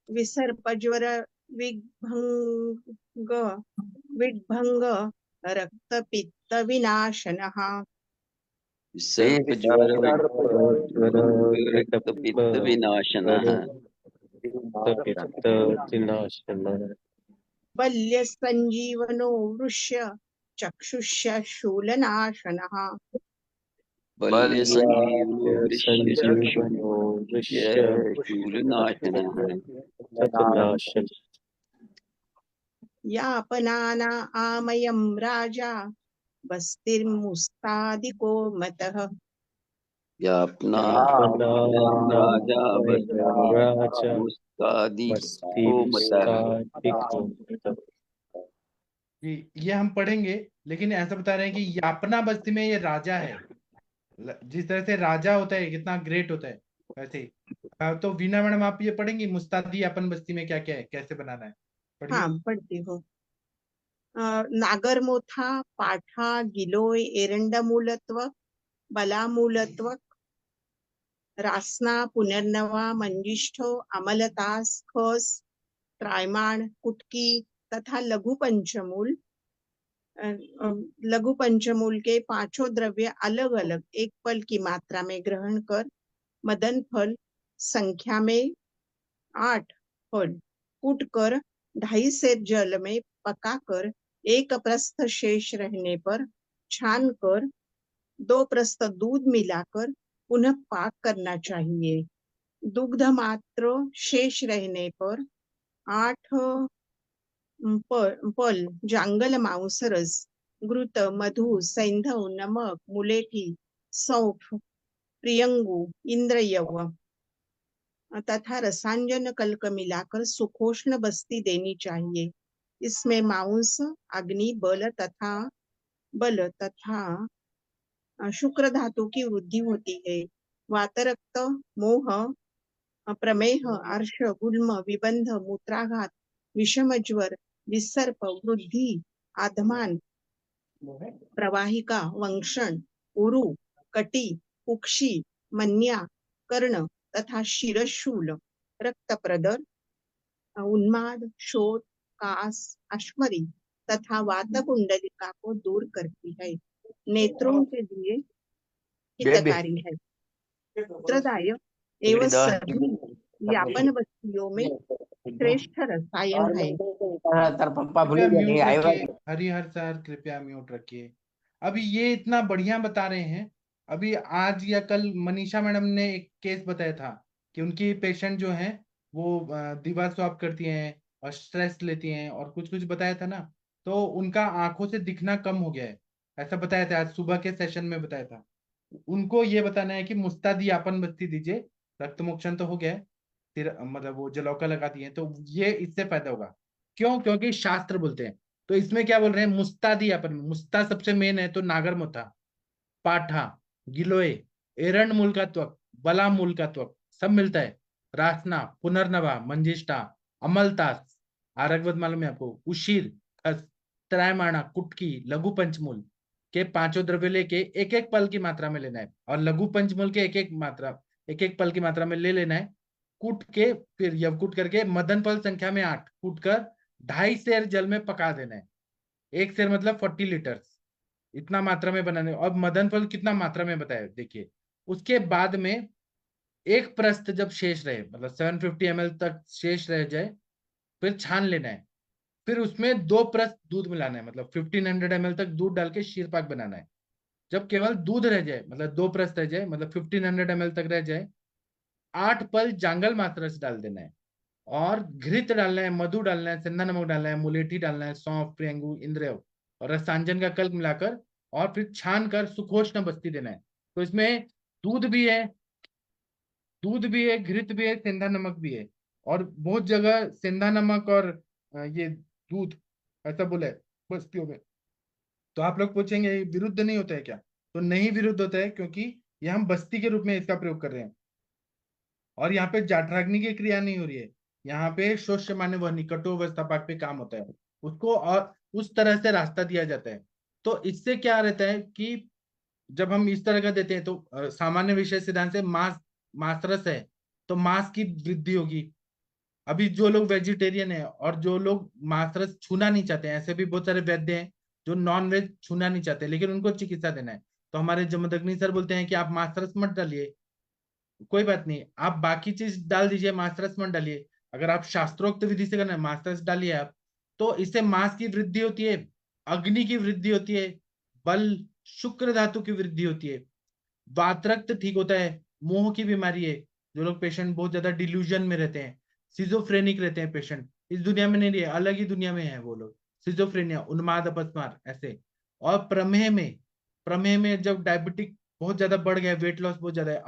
विसर्पज्वर विड्भंग रक्तपित्त विनाशनः, विनाशनः बल्य संजीवनो वृष्य चक्षुष्य शूलनाशनः, संजीवनो शूलनाशनः यापनाना आमयं राजा बस्तिर्मुस्तादिको मतः, राजा ये हम पढ़ेंगे, लेकिन ऐसा बता रहे हैं कि यापना बस्ती में ये राजा है। जिस तरह से राजा होता है कितना ग्रेट होता है वैसे। तो वीणा मैडम आप ये पढ़ेंगी मुस्तादी यापन बस्ती में क्या क्या है, कैसे बनाना है? पढ़िए। हाँ पढ़ती हूँ। नागरमोथा पाठा गिलोय एरंडमूलत्व बलामूलत्व रासना पुनर्नवा मंजिष्ठो अमलतास खस त्रायमाण कुटकी तथा लघु पंचमूल। लघु पंचमूल के पांचों द्रव्य अलग अलग एक फल की मात्रा में ग्रहण कर मदन फल संख्या में 8 फल कूट कर 2.5 सेर जल में पकाकर 1 प्रस्थ शेष रहने पर छान कर 2 प्रस्थ दूध मिलाकर पुनः पाक करना चाहिए। दुग्ध मात्र शेष रहने पर 8 पल जांगल मांसरस घृत मधु सैंधव नमक मुलेठी सौंफ प्रियंगु इंद्रयव तथा रसांजन कल्क मिलाकर सुखोष्ण बस्ती देनी चाहिए। इसमें मांस अग्नि बल तथा शुक्र धातु की वृद्धि होती है। वातरक्त मोह प्रमेह अर्श गुल्म विबंध मूत्राघात विषमज्वर विसर्प वृद्धि आधमान प्रवाहिका वंक्षण उरु कटी कुक्षी मन्या कर्ण तथा शिरशूल रक्तप्रदर उन्माद शोथ कास अश्मरी तथा वात कुंडलिका को दूर करती है। नेत्रों के लिए हितकारी है। मूत्रदाय एवं सभी यापन बस्तियों में श्रेष्ठ रसायन है। हरिहर सर कृपया म्यूट रखिए। अभी ये इतना बढ़िया बता रहे हैं। अभी आज या कल मनीषा मैडम ने एक केस बताया था कि उनकी पेशेंट जो है वो दीवार स्वाप करती हैं और स्ट्रेस लेती हैं और कुछ बताया था ना, तो उनका आंखों से दिखना कम हो गया है, ऐसा बताया था। आज सुबह के सेशन में बताया था। उनको ये बताना है कि मुस्तादी यापन बस्ती दीजिए, रक्त मोक्षण तो हो गया है, फिर मतलब वो जलौका लगा दिए, तो ये इससे फायदा होगा। क्यों? क्योंकि शास्त्र बोलते हैं। तो इसमें क्या बोल रहे हैं? मुस्तादी यापन। मुस्ता सबसे मेन है, तो नागरमोथा, पाठा, गिलोय, एरंड मूल का त्वक, बला मूल का त्वक सब मिलता है। रासना, पुनर्नवा, मंजिष्ठा, अमलतास, आरगवत मालूम है आपको, उशीर, खस, त्रायमाणा, कुटकी, लघु पंचमूल के 5 द्रव्य लेके एक एक पल की मात्रा में लेना है, और लघु पंचमूल के एक एक एक पल की मात्रा में ले लेना है, कूट के फिर यवकूट करके मदन फल संख्या में 8 कूट कर 2.5 सेर जल में पका देना है। 1 सेर मतलब 40 लीटर, इतना मात्रा में बनाने। और मदन फल कितना मात्रा में बताया देखिए। उसके बाद में एक प्रस्थ जब शेष रहे, मतलब 750 ml तक शेष रह जाए, फिर छान लेना है। फिर उसमें 2 प्रस्थ दूध मिलाना है, मतलब 1500 ml तक दूध डाल के शीरपाक बनाना है। जब केवल दूध रह जाए, मतलब 2 प्रस्थ रह जाए, मतलब 1500 ml तक रह जाए, 8 पल जांगल मात्रा से डाल देना है। और घृत डालना है, मधु डालना है, सेंधा नमक डालना है, मुलेठी डालना है, सौंफ, प्रियंगू, इंद्रेव और रसांजन का कल्प मिलाकर, और फिर छान कर सुखोष्ण बस्ती देना है। तो इसमें दूध भी है, दूध भी है, घृत भी है, सेंधा नमक भी है। और बहुत जगह सेंधा नमक और ये दूध ऐसा बोला है बस्तियों में। तो आप लोग पूछेंगे ये विरुद्ध नहीं होता है क्या? तो नहीं विरुद्ध होता है, क्योंकि ये हम बस्ती के रूप में इसका प्रयोग कर रहे हैं। और यहाँ पे जाठराग्नि की क्रिया नहीं हो रही है, यहाँ पे शोष्य मान्य वहनी कटु अवस्था पाक पे काम होता है, उसको और उस तरह से रास्ता दिया जाता है। तो इससे क्या रहता है कि जब हम इस तरह का देते हैं तो सामान्य विषय सिद्धांत से मांस मांसरस है तो मांस की वृद्धि होगी। अभी जो लोग वेजिटेरियन है और जो लोग मांसरस छूना नहीं चाहते हैं, ऐसे भी बहुत सारे वैद्य हैं जो नॉन वेज छूना नहीं चाहते, लेकिन उनको चिकित्सा देना है। तो हमारे जमदग्नि सर बोलते हैं कि आप मांसरस मत डालिए, कोई बात नहीं, आप बाकी चीज डाल दीजिए, मांसरस मत डालिए। अगर आप शास्त्रोक्त विधि से करना है, मांसरस डालिए आप, तो इससे मांस की वृद्धि होती है, अग्नि की वृद्धि होती है, बल शुक्र धातु की वृद्धि होती है, वातरक्त ठीक होता है, मोह की बीमारी है, जो लोग पेशेंट बहुत ज्यादा डिल्यूजन में रहते हैं, सिजोफ्रेनिक रहते हैं पेशेंट, इस दुनिया में नहीं रहे, अलग ही दुनिया में है वो लोग, सिजोफ्रेनिया, उन्माद अपस्मार ऐसे। और प्रमेह में जब डायबिटिक बहुत ज्यादा बढ़ गया, वेट लॉस बहुत ज्यादा है,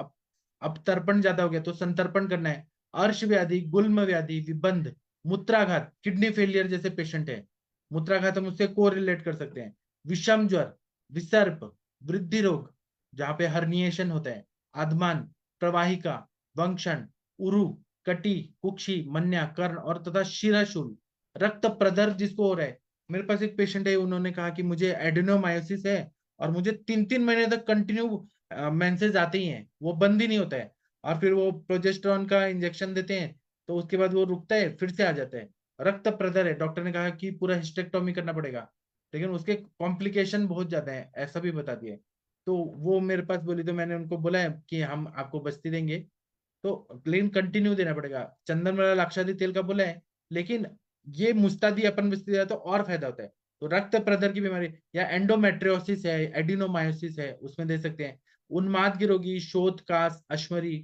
अब तर्पण ज्यादा हो गया, तो संतर्पण करना है। अर्श व्याधि, गुल्म व्याधि, विबंध, मूत्राघात, किडनी फेलियर जैसे पेशेंट है, मूत्राघात हम उससे को रिलेट कर सकते हैं, विषम ज्वर, विसर्प, वृद्धि रोग जहाँ पे हर्निएशन होता है, आधमान, प्रवाहिका, वंक्षण, उरु, कटी, कुक्षी, मन्या, कर्ण और तथा शिराशूल, रक्त प्रदर जिसको हो रहा है। मेरे पास एक पेशेंट है, उन्होंने कहा कि मुझे एडिनोमायोसिस है और मुझे 3-3 महीने तक कंटिन्यू मेंसेस आते ही हैं, वो बंद ही नहीं होता है। और फिर वो प्रोजेस्टेरॉन का इंजेक्शन देते हैं, तो उसके बाद वो रुकता है, फिर से आ जाता है। रक्त प्रदर है, डॉक्टर ने कहा कि पूरा हिस्टेक्टोमी करना पड़ेगा, लेकिन उसके कॉम्प्लिकेशन बहुत ज्यादा है, ऐसा भी बता दिया। तो वो मेरे पास बोली, तो मैंने उनको बोला है कि हम आपको बस्ती देंगे, तो लेकिन कंटिन्यू देना पड़ेगा। चंदन वाला लाक्षादी तेल का बोला है, लेकिन ये मुस्तादी अपन बस्ती दिया तो और फायदा होता है। तो रक्त प्रदर की बीमारी या एंडोमेट्रियोसिस है, एडिनोमायोसिस है, उसमें दे सकते हैं। उन्माद की रोगी, शोथ, कास, अश्मरी,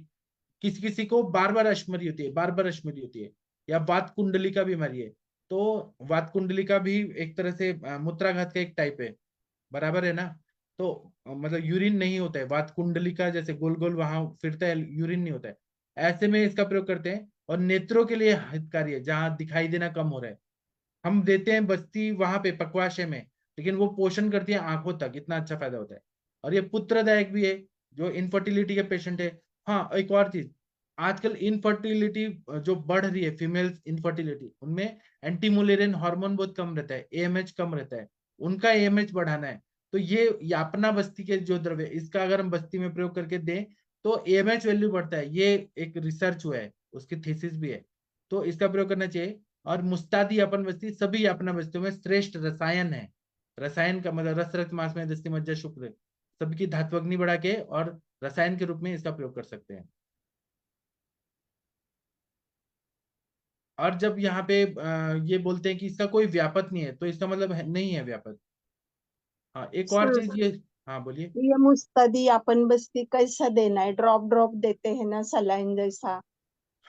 किसी किसी को बार बार अश्मरी होती है, बार बार अश्मरी होती है, या वात कुंडली का बीमारी है। तो वात कुंडली का भी एक तरह से मूत्राघात का एक टाइप है, बराबर है ना? तो मतलब यूरिन नहीं होता है, वात कुंडली का जैसे गोल गोल वहां फिरता है, यूरिन नहीं होता है, ऐसे में इसका प्रयोग करते हैं। और नेत्रों के लिए हितकारी है, जहां दिखाई देना कम हो रहा है, हम देते हैं बस्ती वहां पे पक्वाशय में, लेकिन वो पोषण करती है आंखों तक, इतना अच्छा फायदा होता है। और ये पुत्रदायक भी है, जो इनफर्टिलिटी के पेशेंट है। हाँ, एक और चीज, आजकल इनफर्टिलिटी जो बढ़ रही है, फीमेल्स इनफर्टिलिटी, उनमें एंटीमुलेरियन हार्मोन बहुत कम रहता है, एएमएच कम रहता है, उनका एएमएच बढ़ाना है। तो ये यापना बस्ती के जो द्रव्य, इसका अगर हम बस्ती में प्रयोग करके दें तो एएमएच वैल्यू बढ़ता है, ये एक रिसर्च हुआ है, उसकी थीसिस भी है, तो इसका प्रयोग करना चाहिए। और मुस्तादी अपन बस्ती सभी अपना बस्तियों में श्रेष्ठ रसायन है, रसायन का मतलब रस, रक्त, मांस में दस्ती, मज्जा, शुक्र, सबकी धात्वग्नि बढ़ा के और रसायन के रूप में इसका प्रयोग कर सकते हैं। और जब यहाँ पे ये बोलते हैं कि इसका कोई व्यापक नहीं है, तो इसका मतलब नहीं है व्यापक। हाँ, एक और सर, चीज ये, हाँ बोलिए। ये मुस्तदी अपन बस्ती कैसा देना है? ड्रॉप ड्रॉप देते हैं ना, सलाइन जैसा हाँ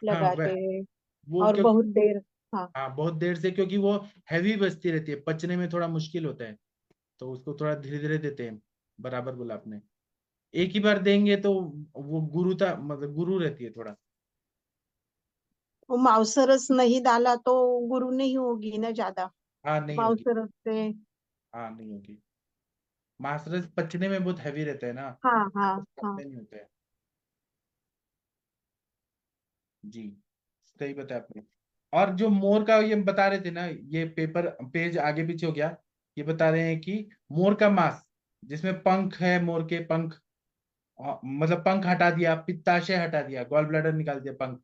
लगाते वह हैं वो और क्योंकि, बहुत देर। हाँ। हाँ बहुत देर से, क्योंकि वो हैवी बस्ती रहती है, पचने में थोड़ा मुश्किल होता है, तो उसको थोड़ा धीरे धीरे देते हैं। बराबर बोला आपने, एक ही बार देंगे तो वो गुरुता मतलब गुरु रहती है थोड़ा। वो मांसरस नहीं डाला तो गुरु नहीं होगी ना ज्यादा, हाँ नहीं होगी, मांसरस से। हाँ नहीं होगी, मांसरस पचने में बहुत हैवी रहता है ना, हाँ हाँ हाँ। पचने नहीं होता है। जी, सही बताया आपने। और जो मोर का ये बता रहे थे ना, ये पेपर पेज आगे पीछे हो गया, ये बता रहे हैं कि मोर का मांस, जिसमें पंख है, मोर के पंख मतलब पंख हटा दिया, पित्ताशय हटा दिया, गॉल ब्लैडर निकाल दिया, पंख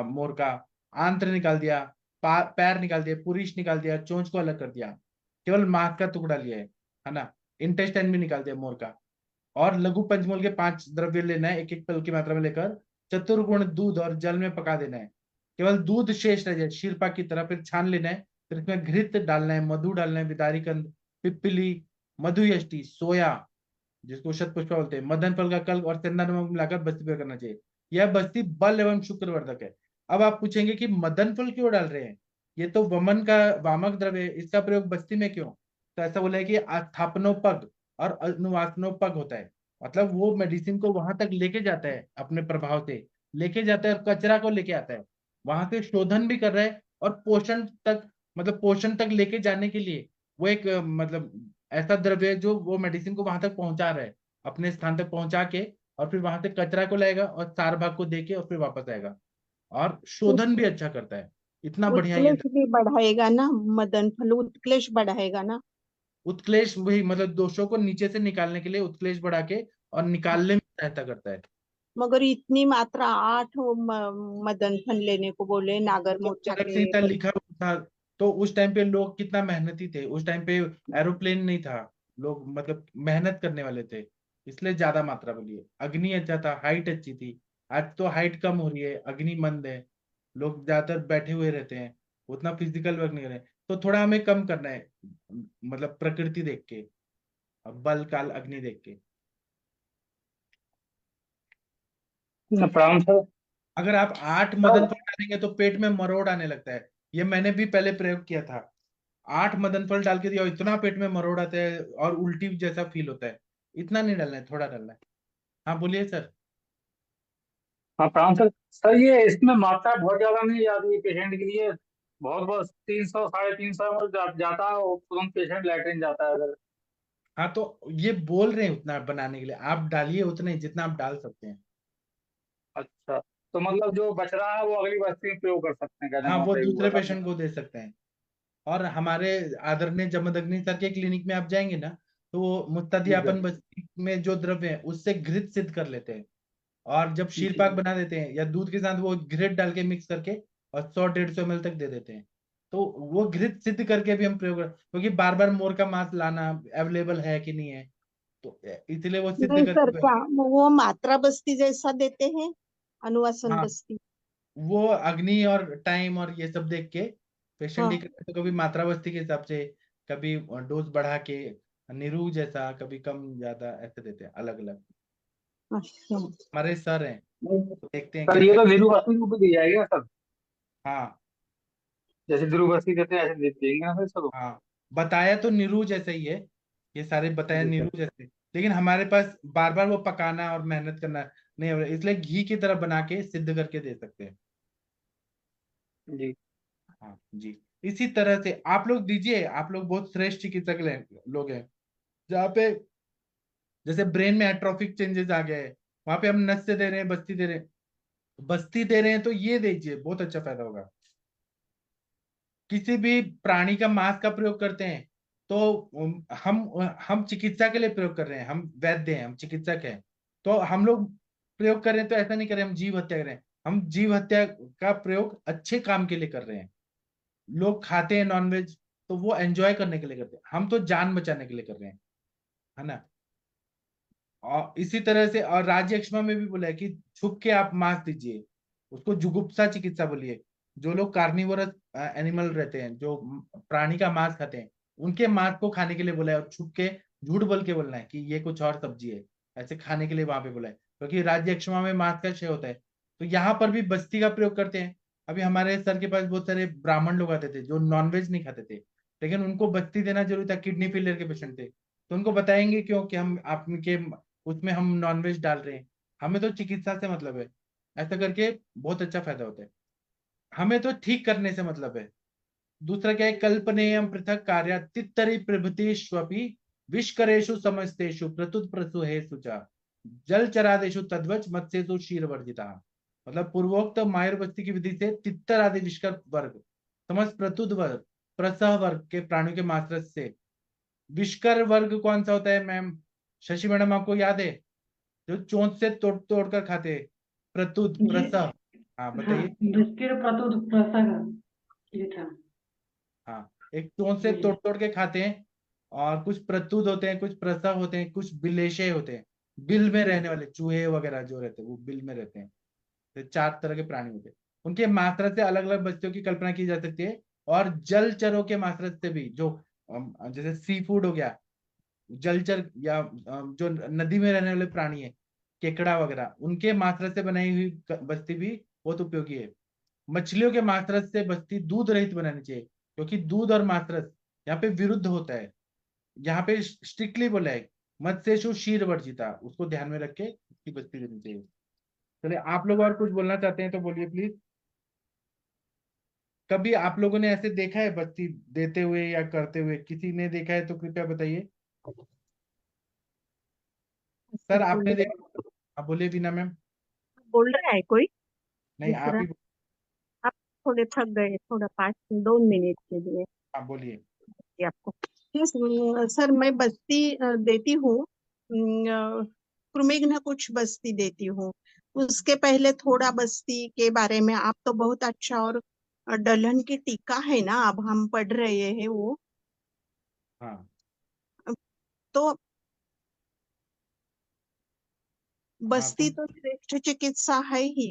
मोर का, आंत्र निकाल दिया, पैर निकाल दिया, पुरीष निकाल दिया, चोंच को अलग कर दिया, केवल मांस का टुकड़ा लिया है ना। इंटेस्टाइन भी निकाल दिया मोर का। और लघु पंचमूल के 5 द्रव्य लेना है, एक एक पल की मात्रा में लेकर चतुर्गुण दूध और जल में पका देना है। केवल दूध शेष रह जाए शीरपा की तरह, फिर छान लेना है, फिर इसमें घृत डालना है, मधु डालना है, विदारी कंद, पिप्पली, मधु यष्टि, सोया, जिसको शतपुष्पा बोलते हैं, मदन फल का कल्प और सेंधा नमक मिलाकर बस्ती पर करना चाहिए। यह बस्ती बल एवं शुक्रवर्धक है। अब आप पूछेंगे कि मदन फल क्यों डाल रहे हैं, ये तो वमन का वामक द्रव्य है, इसका प्रयोग बस्ती में क्यों? तो ऐसा बोला है कि स्थापनोपग और अनुवासनोपग होता है, मतलब वो मेडिसिन को वहां तक लेके जाता है, अपने प्रभाव से लेके जाता है, और कचरा को लेके आता है, वहां से शोधन भी कर रहा है, और पोषण तक, मतलब पोषण तक लेके जाने के लिए वो एक मतलब ऐसा द्रव्य है जो वो मेडिसिन को वहां तक पहुंचा रहा है, अपने स्थान तक पहुंचा के, और फिर वहां से कचरा को लाएगा और सार भाग को देके और फिर वापस आएगा, और शोधन भी अच्छा करता है। इतना बढ़िया ये उत्क्लेश भी बढ़ाएगा ना, मदन फल उत्क्लेश बढ़ाएगा ना। उत्क्लेश, वही मतलब दोषों को नीचे से निकालने के लिए उत्क्लेश बढ़ा के और निकालने में सहायता करता है। मगर इतनी मात्रा 8 मदन फल लेने को बोले नागर तो मोर्चा चरक के संहिता लिखा हुआ था, तो उस टाइम पे लोग कितना मेहनती थे, उस टाइम पे एरोप्लेन नहीं था, लोग मतलब मेहनत करने वाले थे, इसलिए ज्यादा मात्रा बोली है। अग्नि अच्छा था, हाइट अच्छी थी। आज तो हाइट कम हो रही है, अग्नि मंद है, लोग ज्यादातर बैठे हुए रहते हैं, उतना फिजिकल वर्क नहीं कर रहे, तो थोड़ा हमें कम करना है, मतलब प्रकृति देख के, बल काल अग्नि देख के। प्रणाम सर। अगर आप 8 मदन फल डालेंगे तो पेट में मरोड़ आने लगता है, ये मैंने भी पहले प्रयोग किया था। 8 मदन फल डाल के दिया और इतना पेट में मरोड़ आता है और उल्टी जैसा फील होता है। इतना नहीं डालना है, थोड़ा डालना है। हाँ बोलिए सर। हाँ प्रणाम सर। सर ये इसमें मात्रा बहुत ज्यादा नहीं जाती है पेशेंट के लिए? बहुत बस 300 350 ml जाता है और तुरंत पेशेंट लैट्रिन जाता है सर। हाँ तो ये बोल रहे हैं उतना बनाने के लिए, आप डालिए उतना ही जितना आप डाल सकते हैं। अच्छा, तो मतलब जो बच रहा है वो अगली बस्ती में प्रयोग कर सकते हैं, कहने हाँ का वो मतलब ये हुआ दूसरे था आपने। पेशेंट को दे सकते हैं। और हमारे आदरणीय जमदग्नि सर के क्लिनिक में आप जाएंगे ना, तो वो जी सर। मुत्तदियापन बस्ती में जो द्रव्य है उससे घृत सिद्ध कर लेते हैं, और जब जी शीरपाक बना देते हैं या दूध के साथ वो घृत डाल के मिक्स करके और 100-150 ml तक दे देते हैं। तो वो घृत सिद्ध करके भी हम प्रयोग क्योंकि बार बार मोर का मांस लाना अवेलेबल है कि नहीं है, तो इसलिए वो सिद्ध नहीं सर, करके। क्या वो मात्रा बस्ती जैसा देते हैं अनुवासन हाँ बस्ती? वो अग्नि और टाइम और ये सब देख के पेशेंट ही हाँ। करते हैं, तो कभी मात्रा बस्ती के हिसाब से, कभी डोज बढ़ा के, निरू जैसा, कभी कम ज्यादा ऐसे देते हैं अलग अलग। अच्छा। हमारे सर हैं, तो देखते हैं सर क्या ये क्या। तो नीरू बस्ती को भी दी जाएगी ना सर? हाँ जैसे नीरू बस्ती देते हैं ऐसे देंगे ना सर सर? हाँ बताया तो नीरू जैसे ही है, ये सारे बताया जी सर। नीरू जैसे, लेकिन हमारे पास बार बार वो पकाना और मेहनत करना नहीं हो रहा, इसलिए घी की तरह बना के सिद्ध करके दे सकते हैं। जी। हाँ जी। इसी तरह से आप लोग दीजिए, आप लोग बहुत श्रेष्ठ चिकित्सक लोग हैं, जहाँ पे जैसे ब्रेन में एट्रोफिक चेंजेस आ गए हैं, वहां पे हम नस से दे रहे हैं, बस्ती दे रहे हैं, बस्ती दे रहे हैं, तो ये दीजिए, बहुत अच्छा फायदा होगा। किसी भी प्राणी का मांस का प्रयोग करते हैं, तो हम चिकित्सा के लिए प्रयोग कर रहे हैं, हम वैद्य हैं, हम चिकित्सक हैं, तो हम लोग प्रयोग कर रहे हैं, तो ऐसा नहीं कर रहे हैं हम जीव हत्या कर रहे हैं, हम जीव हत्या का प्रयोग अच्छे काम के लिए कर रहे हैं। लोग खाते हैं नॉनवेज, तो वो एंजॉय करने के लिए करते हैं, हम तो जान बचाने के लिए कर रहे हैं, है ना। और इसी तरह से, और राज्य यक्ष्मा में भी बोला है कि छुप के आप मांस दीजिए, उसको जुगुप्सा चिकित्सा बोलिए। जो लोग कार्निवोरस एनिमल रहते हैं, जो प्राणी का मांस खाते हैं, उनके मांस को खाने के लिए बोला है, और छुप के झूठ बोल के बोलना है कि ये कुछ और सब्जी है, ऐसे खाने के लिए वहां पे बोला है, क्योंकि राज्य यक्ष्मा में मांस का क्षय होता है। तो यहाँ पर भी बस्ती का प्रयोग करते हैं। अभी हमारे सर के पास बहुत सारे ब्राह्मण लोग आते थे जो नॉनवेज नहीं खाते थे, लेकिन उनको बस्ती देना जरूरी था, किडनी फेलियर के पेशेंट थे, तो उनको बताएंगे क्यों कि हम आपके उसमें हम नॉनवेज डाल रहे हैं, हमें तो चिकित्सा से मतलब है, ऐसा करके बहुत अच्छा फायदा होता है। हमें तो ठीक करने से मतलब है। दूसरा क्या है, कल्पनेयम पृथक कार्य तित्तरि प्रभृतिष्वपि विष्करेषु समस्तेषु प्रतुत प्रसूहेषु च जल चरादेषु तद्वच मत्स्येषु क्षीरवर्जिता। मतलब पूर्वोक्त मायुर्बस्ती की विधि से तित्तर आदि विष्कर वर्ग, समस्त प्रतुत वर्ग, प्रसह वर्ग के प्राणियों के मात्रस से। विष्कर वर्ग कौन सा होता है मैम, शशि मैडम आपको याद है? जो चोंच से तोड़ तोड़ कर खाते हैं, प्रतुद, जी। प्रसव। हाँ हाँ, बताइए। बिस्किट प्रतुद प्रसग ये था। हाँ, एक चोंच से जी। तोड़ तोड़ के खाते हैं, और कुछ प्रतुद होते हैं, कुछ प्रसव होते हैं, कुछ बिलेशे होते हैं, बिल में रहने वाले चूहे वगैरह जो रहते हैं वो बिल में रहते हैं। तो 4 तरह के प्राणी होते हैं। उनके मात्रा से अलग अलग बस्तियों की कल्पना की जा सकती है, और जलचरों के मात्रा से भी, जो जैसे सी फूड हो गया, जलचर या जो नदी में रहने वाले प्राणी है, केकड़ा वगैरह, उनके मात्रा से बनाई हुई बस्ती भी बहुत उपयोगी है। मछलियों के मात्रस से बस्ती दूध रहित बनानी चाहिए, क्योंकि दूध और मात्रस यहाँ पे विरुद्ध होता है। यहाँ पे स्ट्रिक्टली बोला है, मत्स्येषु क्षीर वर्जिता, उसको ध्यान में रख के उसकी बस्ती देनी चाहिए। चलिए, आप लोग और कुछ बोलना चाहते हैं तो बोलिए प्लीज। कभी आप लोगों ने ऐसे देखा है बस्ती देते हुए या करते हुए? किसी ने देखा है तो कृपया बताइए। सर आपने देखा? आप बोलिए बीना मैम। बोल रहा है कोई नहीं, आप दूसरा? ही। आप थोड़े थक गए, थोड़ा 5-2 मिनट के लिए आप बोलिए। कि आपको। यस सर, मैं बस्ती देती हूँ। कृमिघ्न कुछ बस्ती देती हूँ। उसके पहले थोड़ा बस्ती के बारे में, आप तो बहुत अच्छा, और दलहन की टीका है ना, अब हम पढ़ रहे हैं वो। हाँ तो हाँ बस्ती कुछ। तो श्रेष्ठ चिकित्सा है ही।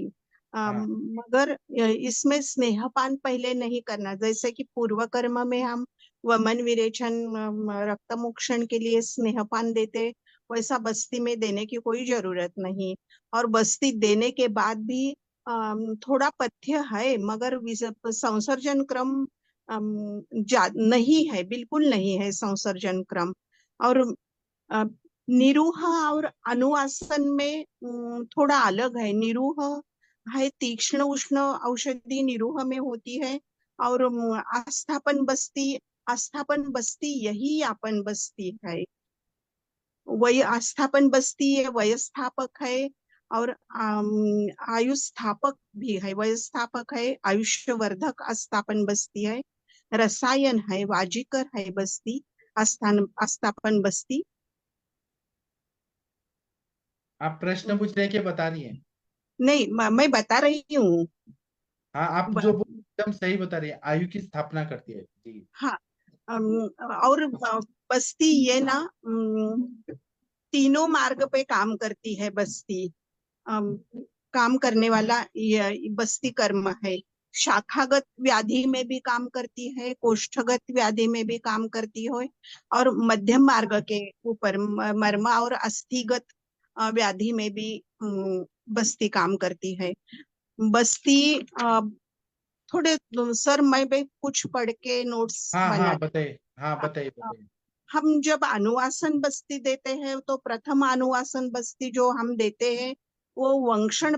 हाँ मगर इसमें स्नेहपान पहले नहीं करना। जैसे कि पूर्व कर्म में हम वमन विरेचन, रक्त मोक्षण के लिए स्नेहपान देते, वैसा बस्ती में देने की कोई जरूरत नहीं। और बस्ती देने के बाद भी थोड़ा पथ्य है, मगर संसर्जन क्रम नहीं है, बिल्कुल नहीं है संसर्जन क्रम। और अ, निरूह और अनुवासन में थोड़ा अलग है। निरूह है तीक्ष्ण उष्ण औषधि, निरूह में होती है। और आस्थापन बस्ती यही आपन बस्ती है। वही आस्थापन बस्ती है, वयस्थापक है, और आयुस्थापक भी है। वयस्थापक है, आयुष्यवर्धक आस्थापन बस्ती है। रसायन है, वाजिकर है बस्ती, आस्थापन बस्ती। आप प्रश्न पूछ रहे हैं कि बता रही हैं? नहीं, मैं बता रही हूँ। हाँ, आप जो एकदम सही बता रही है, आयु की स्थापना करती है जी। हाँ। और बस्ती ये ना तीनों मार्ग पे काम करती है बस्ती। अम, काम करने वाला ये बस्ती कर्म है। शाखागत व्याधि में भी काम करती है, कोष्ठगत व्याधि में भी काम करती है, और मध्यम मार्ग के ऊपर मर्म और अस्थिगत व्याधि में भी बस्ती काम करती है। बस्ती थोड़े सर, मैं भी कुछ पढ़ के नोट्स हाँ बना। हाँ बताइए, हाँ बताइए बताइए। हम जब अनुवासन बस्ती देते हैं, तो प्रथम अनुवासन बस्ती जो हम देते हैं वो वंक्षण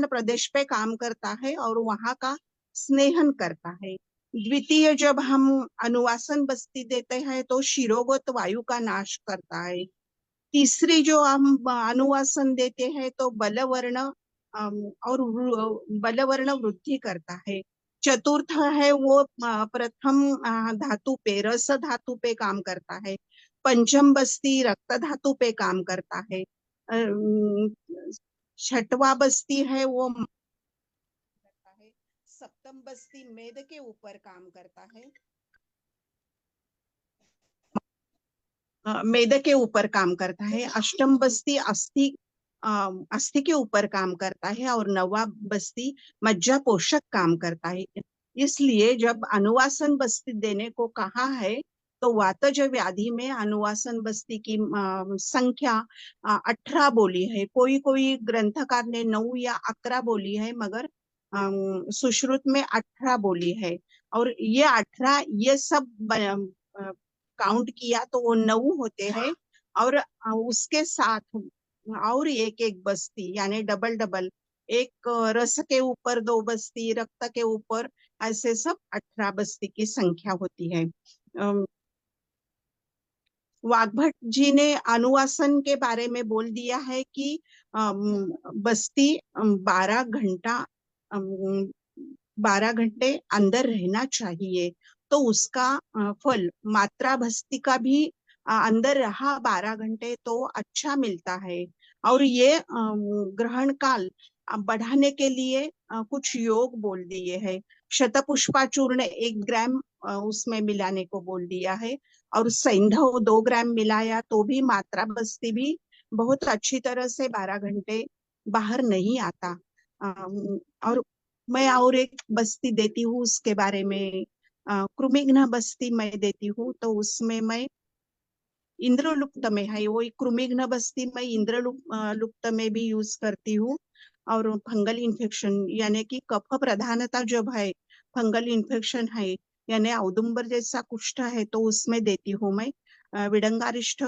प्रदेश पे काम करता है और वहां का स्नेहन करता है। द्वितीय जब हम अनुवासन बस्ती देते हैं तो शिरोगत वायु का नाश करता है। तीसरी जो हम अनुवासन देते हैं तो और बलवर्ण वृद्धि करता है। चतुर्थ है वो प्रथम धातु पे, रस धातु पे काम करता है। पंचम बस्ती रक्त धातु पे काम करता है। छठवा बस्ती है वो करता है। सप्तम बस्ती मेद के ऊपर काम करता है। मेद के ऊपर काम करता है। अष्टम बस्ती अस्थि के ऊपर काम करता है, और नवा बस्ती मज्जा पोषक काम करता है। इसलिए जब अनुवासन बस्ती देने को कहा है, तो वातज व्याधि में अनुवासन बस्ती की संख्या 18 बोली है। कोई कोई ग्रंथकार ने 9 या 11 बोली है, मगर सुश्रुत में 18 बोली है। और ये 18 ये सब काउंट किया तो वो 9 होते हैं। और उसके साथ और एक एक बस्ती, यानी डबल डबल, एक रस के ऊपर 2 बस्ती, रक्त के ऊपर, ऐसे सब 18 बस्ती की संख्या होती है। वाग्भट जी ने अनुवासन के बारे में बोल दिया है कि बस्ती 12 घंटे अंदर रहना चाहिए। तो उसका फल मात्रा बस्ती का भी अंदर रहा 12 घंटे तो अच्छा मिलता है। और ये ग्रहण काल बढ़ाने के लिए कुछ योग बोल दिए है। शतपुष्पा चूर्ण 1 ग्राम उसमें मिलाने को बोल दिया है, और सैंधव 2 ग्राम मिलाया तो भी मात्रा बस्ती भी बहुत अच्छी तरह से 12 घंटे बाहर नहीं आता। और मैं और एक बस्ती देती हूँ उसके बारे में, कृमिघ्न बस्ती मैं देती हूँ। तो उसमें मैं इंद्रलुप्त में है, वो कृमिघ्न बस्ती मैं इंद्रलुप्त में भी यूज करती हूँ। और फंगल इन्फेक्शन यानी कि कफ प्रधानता जब है, फंगल इन्फेक्शन है यानी औदुंबर जैसा कुष्ठ है, तो उसमें देती हूँ मैं विडंगारिष्ठ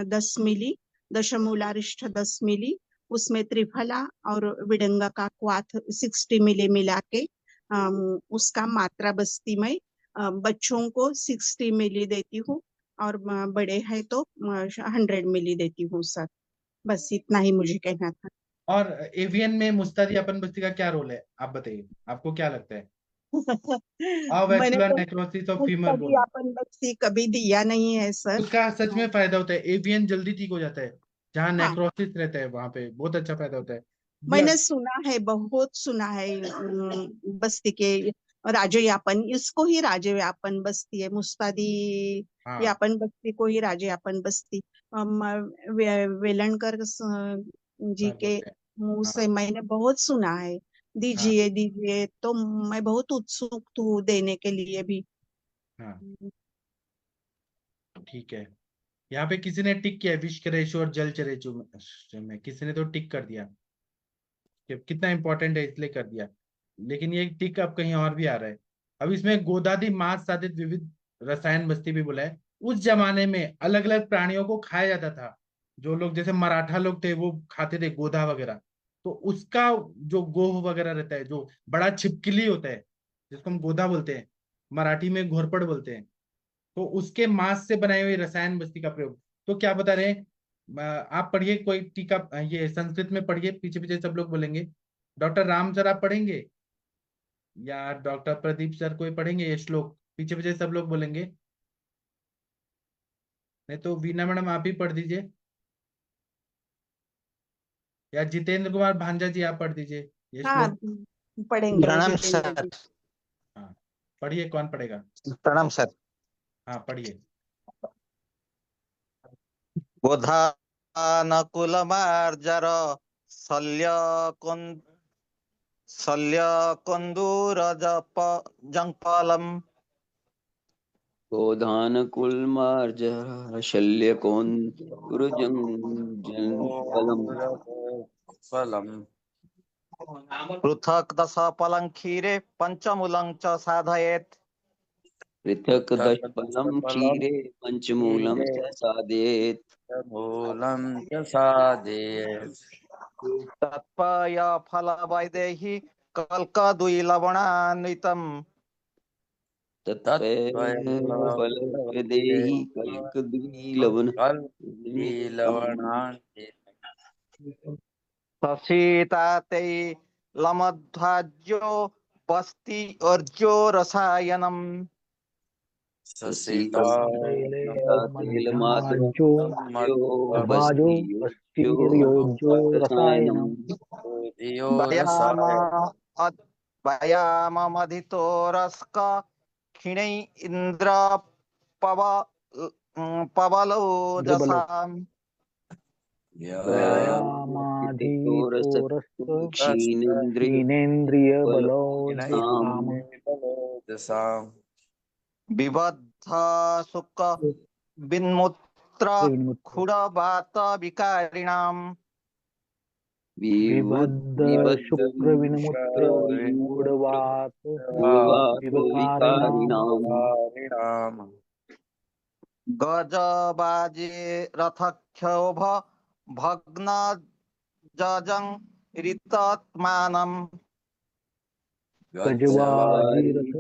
10 मिली, दशमूलारिष्ठ 10 मिली, उसमें त्रिफला और विडंगा का क्वाथ 60 मिली मिला के उसका मात्रा बस्ती में बच्चों को 60 मिली देती हूँ, और बड़े हैं तो 100 मिली देती हूँ सर। बस इतना ही मुझे कहना था। और एवियन में मुस्तादी अपन बस्ती का क्या रोल है, आप बताइए, आपको क्या लगता है? मैंने अवैस्कुलर तो नेक्रोसिस ऑफ फीमर मुस्तदी बोन, अपन बस्ती कभी दिया नहीं है सर। उसका सच में फायदा होता है, एवियन जल्दी ठीक हो जाता है, जहाँ हाँ, नेक्रोसिस रहता है वहां पे बहुत अच्छा फायदा होता है। मैंने ब्लड, सुना है, बहुत सुना है बस्ती के राजयापन, इसको ही राजयापन बस्ती है, मुस्तादी हाँ यापन बस्ती को ही राजयापन बस्ती। वेलणकर जी सर के बोलते हैं। मुंह हाँ से मैंने बहुत सुना है, हाँ दीजिए दीजिए, तो मैं बहुत उत्सुक हूँ देने के लिए भी। हाँ, ठीक है। यहाँ पे किसी ने टिक किया है, विश्व रेशो और जल चरेचु में किसी ने तो टिक कर दिया कि कितना इंपॉर्टेंट है इसलिए कर दिया, लेकिन ये टिक अब कहीं और भी आ रहा है। अब इसमें गोदादि मांस साधित विविध रसायन बस्ती भी बोला है। उस जमाने में अलग अलग प्राणियों को खाया जाता था, जो लोग जैसे मराठा लोग थे वो खाते थे गोधा वगैरह, तो उसका जो गोह वगैरह रहता है, जो बड़ा छिपकली होता है जिसको हम गोधा बोलते हैं, मराठी में घोरपड़ बोलते हैं, तो उसके मांस से बनाई हुई रसायन बस्ती का प्रयोग। तो क्या बता रहे हैं, आप पढ़िए कोई टीका, ये संस्कृत में पढ़िए, पीछे पीछे सब लोग बोलेंगे। डॉक्टर राम सर आप पढ़ेंगे, या डॉक्टर प्रदीप सर कोई पढ़ेंगे ये श्लोक, पीछे पीछे सब लोग बोलेंगे। नहीं तो वीना मैडम आप ही पढ़ दीजिए, या जितेंद्र कुमार भांजा जी आप पढ़ दीजिए ये हाँ, श्लोक। पढ़ेंगे प्रणाम जितेंद्र सर। जी। हाँ पढ़िए, कौन पढ़ेगा? प्रणाम सर। हाँ पढ़िए। बोधानकुलमार्जर शल्य शल्यकन्दूर जङ्पालम् गोधानकुल्मार्जः शल्यकोन्दुरजङ्फलम् फलम् पृथक् दशफलं क्षीरे पञ्चमूलं च साधयेत्। पृथक् दशफलं क्षीरे पञ्चमूलं च साधयेत्। मूलं च साधयेत्। तत्पय फलवैदेही कल्कद्विलवणान्वितम्। तत्फलदेहि कल्कद्विलवन् ससीताते लमध्वाज्यो बस्ति अर्ज्यो रसायनम्। तैलमाद्यो भाजो बस्तियोज्यो अस्थिर्योज्यो रसायनम्। व्यायाममधितो रस्क क्षिणै इन्द्र पवलोजसाम्। व्यायामाधीतोरस्त क्षीणेन्द्रियबलोज्साम्। हीनेन्द्रियबलोजसाम् विबद्ध सुख विन्मुत्र क्षुरवात विकारिणाम्। विबद्ध शुक्रविन्मुत्र गुडवात विकारिणाम् गजबाजे रथक्षोभ भग्न जजं ऋतात्मानम्। गजवाजीरथ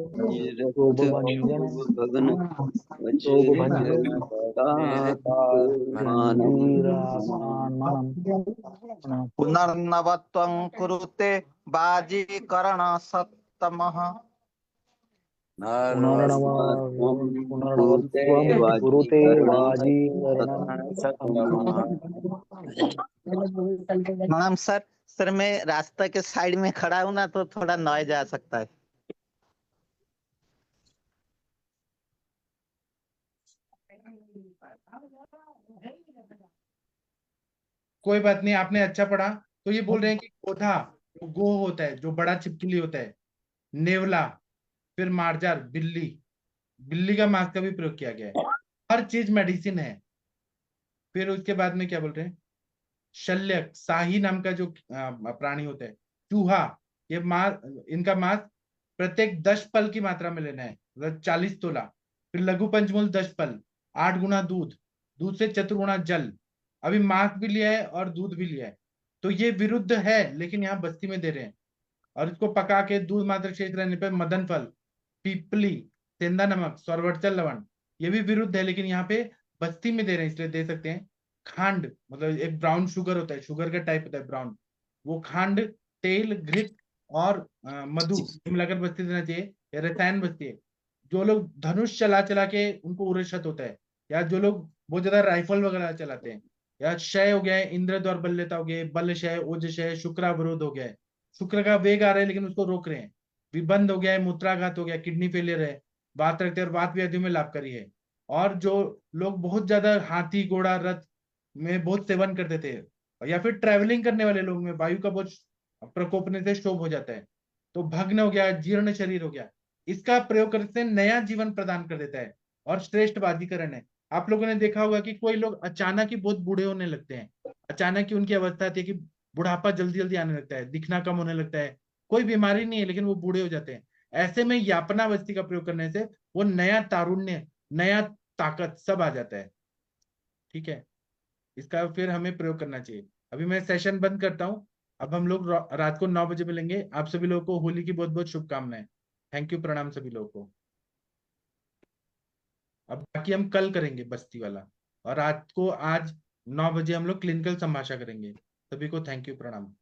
शोभभंजन शोभभंजन गंजीरात्मानम् पुनर्नवत्वं कुरुते बाजीकरण सत्तमः। पुनर्नवत्वं कुरुते वाजीकरणं प्रणाम सर। सर मैं रास्ता के साइड में खड़ा हूँ ना, तो थोड़ा नॉइज आ सकता है। कोई बात नहीं, आपने अच्छा पढ़ा। तो ये बोल रहे हैं कि पौधा जो गो होता है, जो बड़ा छिपकली होता है, नेवला, फिर मार्जार, बिल्ली, बिल्ली का मांस का भी प्रयोग किया गया है। हर चीज मेडिसिन है। फिर उसके बाद में क्या बोल रहे हैं, शल्यक, शाही नाम का जो प्राणी होता है, चूहा, ये मांस, इनका मांस प्रत्येक 10 पल की मात्रा में लेना है, मतलब 40 तोला। फिर लघु पंचमूल 10 पल, 8 गुना दूध, दूध से चतुर्गुणा जल। अभी मांस भी लिया है और दूध भी लिया है। तो ये विरुद्ध है, लेकिन यहाँ बस्ती में दे रहे हैं। और इसको पका के दूध मात्र शेष रहने पर मदन फल, पीपली, सेंधा नमक, सौरवर्चल लवण, ये भी विरुद्ध है, लेकिन यहाँ पे बस्ती में दे रहे हैं इसलिए दे सकते हैं। खांड, मतलब एक ब्राउन शुगर होता है, शुगर का टाइप होता है ब्राउन, वो खांड, तेल, घृत और मधु मिलाकर बस्ती देना चाहिए, या रसायन बस्ती है। जो लोग धनुष चला चला के उनको उर्वशत होता है, या जो लोग बहुत ज्यादा राइफल वगैरह चलाते हैं, या क्षय हो गया है, इंद्र द्वार बल्यता हो गया, बल क्षय, ओज क्षय, शुक्रावरोध हो गया है, शुक्र का वेग आ रहा है लेकिन उसको रोक रहे हैं, विबंध हो गया है, मूत्राघात हो गया, किडनी फेलियर है, बात रखते हैं, और बात व्याधियों में लाभकारी है। और जो लोग बहुत ज्यादा हाथी घोड़ा रथ में बहुत सेवन करते थे, या फिर ट्रैवलिंग करने वाले लोग में वायु का बहुत प्रकोपने से शोभ हो जाता है, तो भग्न हो गया, जीर्ण शरीर हो गया, इसका प्रयोग करने से नया जीवन प्रदान कर देता है और श्रेष्ठ बाजीकरण है। आप लोगों ने देखा होगा कि कोई लोग अचानक ही बहुत बूढ़े होने लगते हैं, अचानक ही उनकी अवस्था आती है कि बुढ़ापा जल्दी जल्दी आने लगता है, दिखना कम होने लगता है, कोई बीमारी नहीं है लेकिन वो बूढ़े हो जाते हैं। ऐसे में यापनावस्थी का प्रयोग करने से वो नया तारुण्य, नया ताकत सब आ जाता है। ठीक है, इसका फिर हमें प्रयोग करना चाहिए। अभी मैं सेशन बंद करता हूँ। अब हम लोग रात को 9 बजे मिलेंगे। आप सभी लोगों को होली की बहुत बहुत शुभकामनाएं। थैंक यू, प्रणाम सभी लोगों को। अब बाकी हम कल करेंगे बस्ती वाला, और रात को आज 9 बजे हम लोग क्लिनिकल संभाषा करेंगे। सभी को थैंक यू, प्रणाम।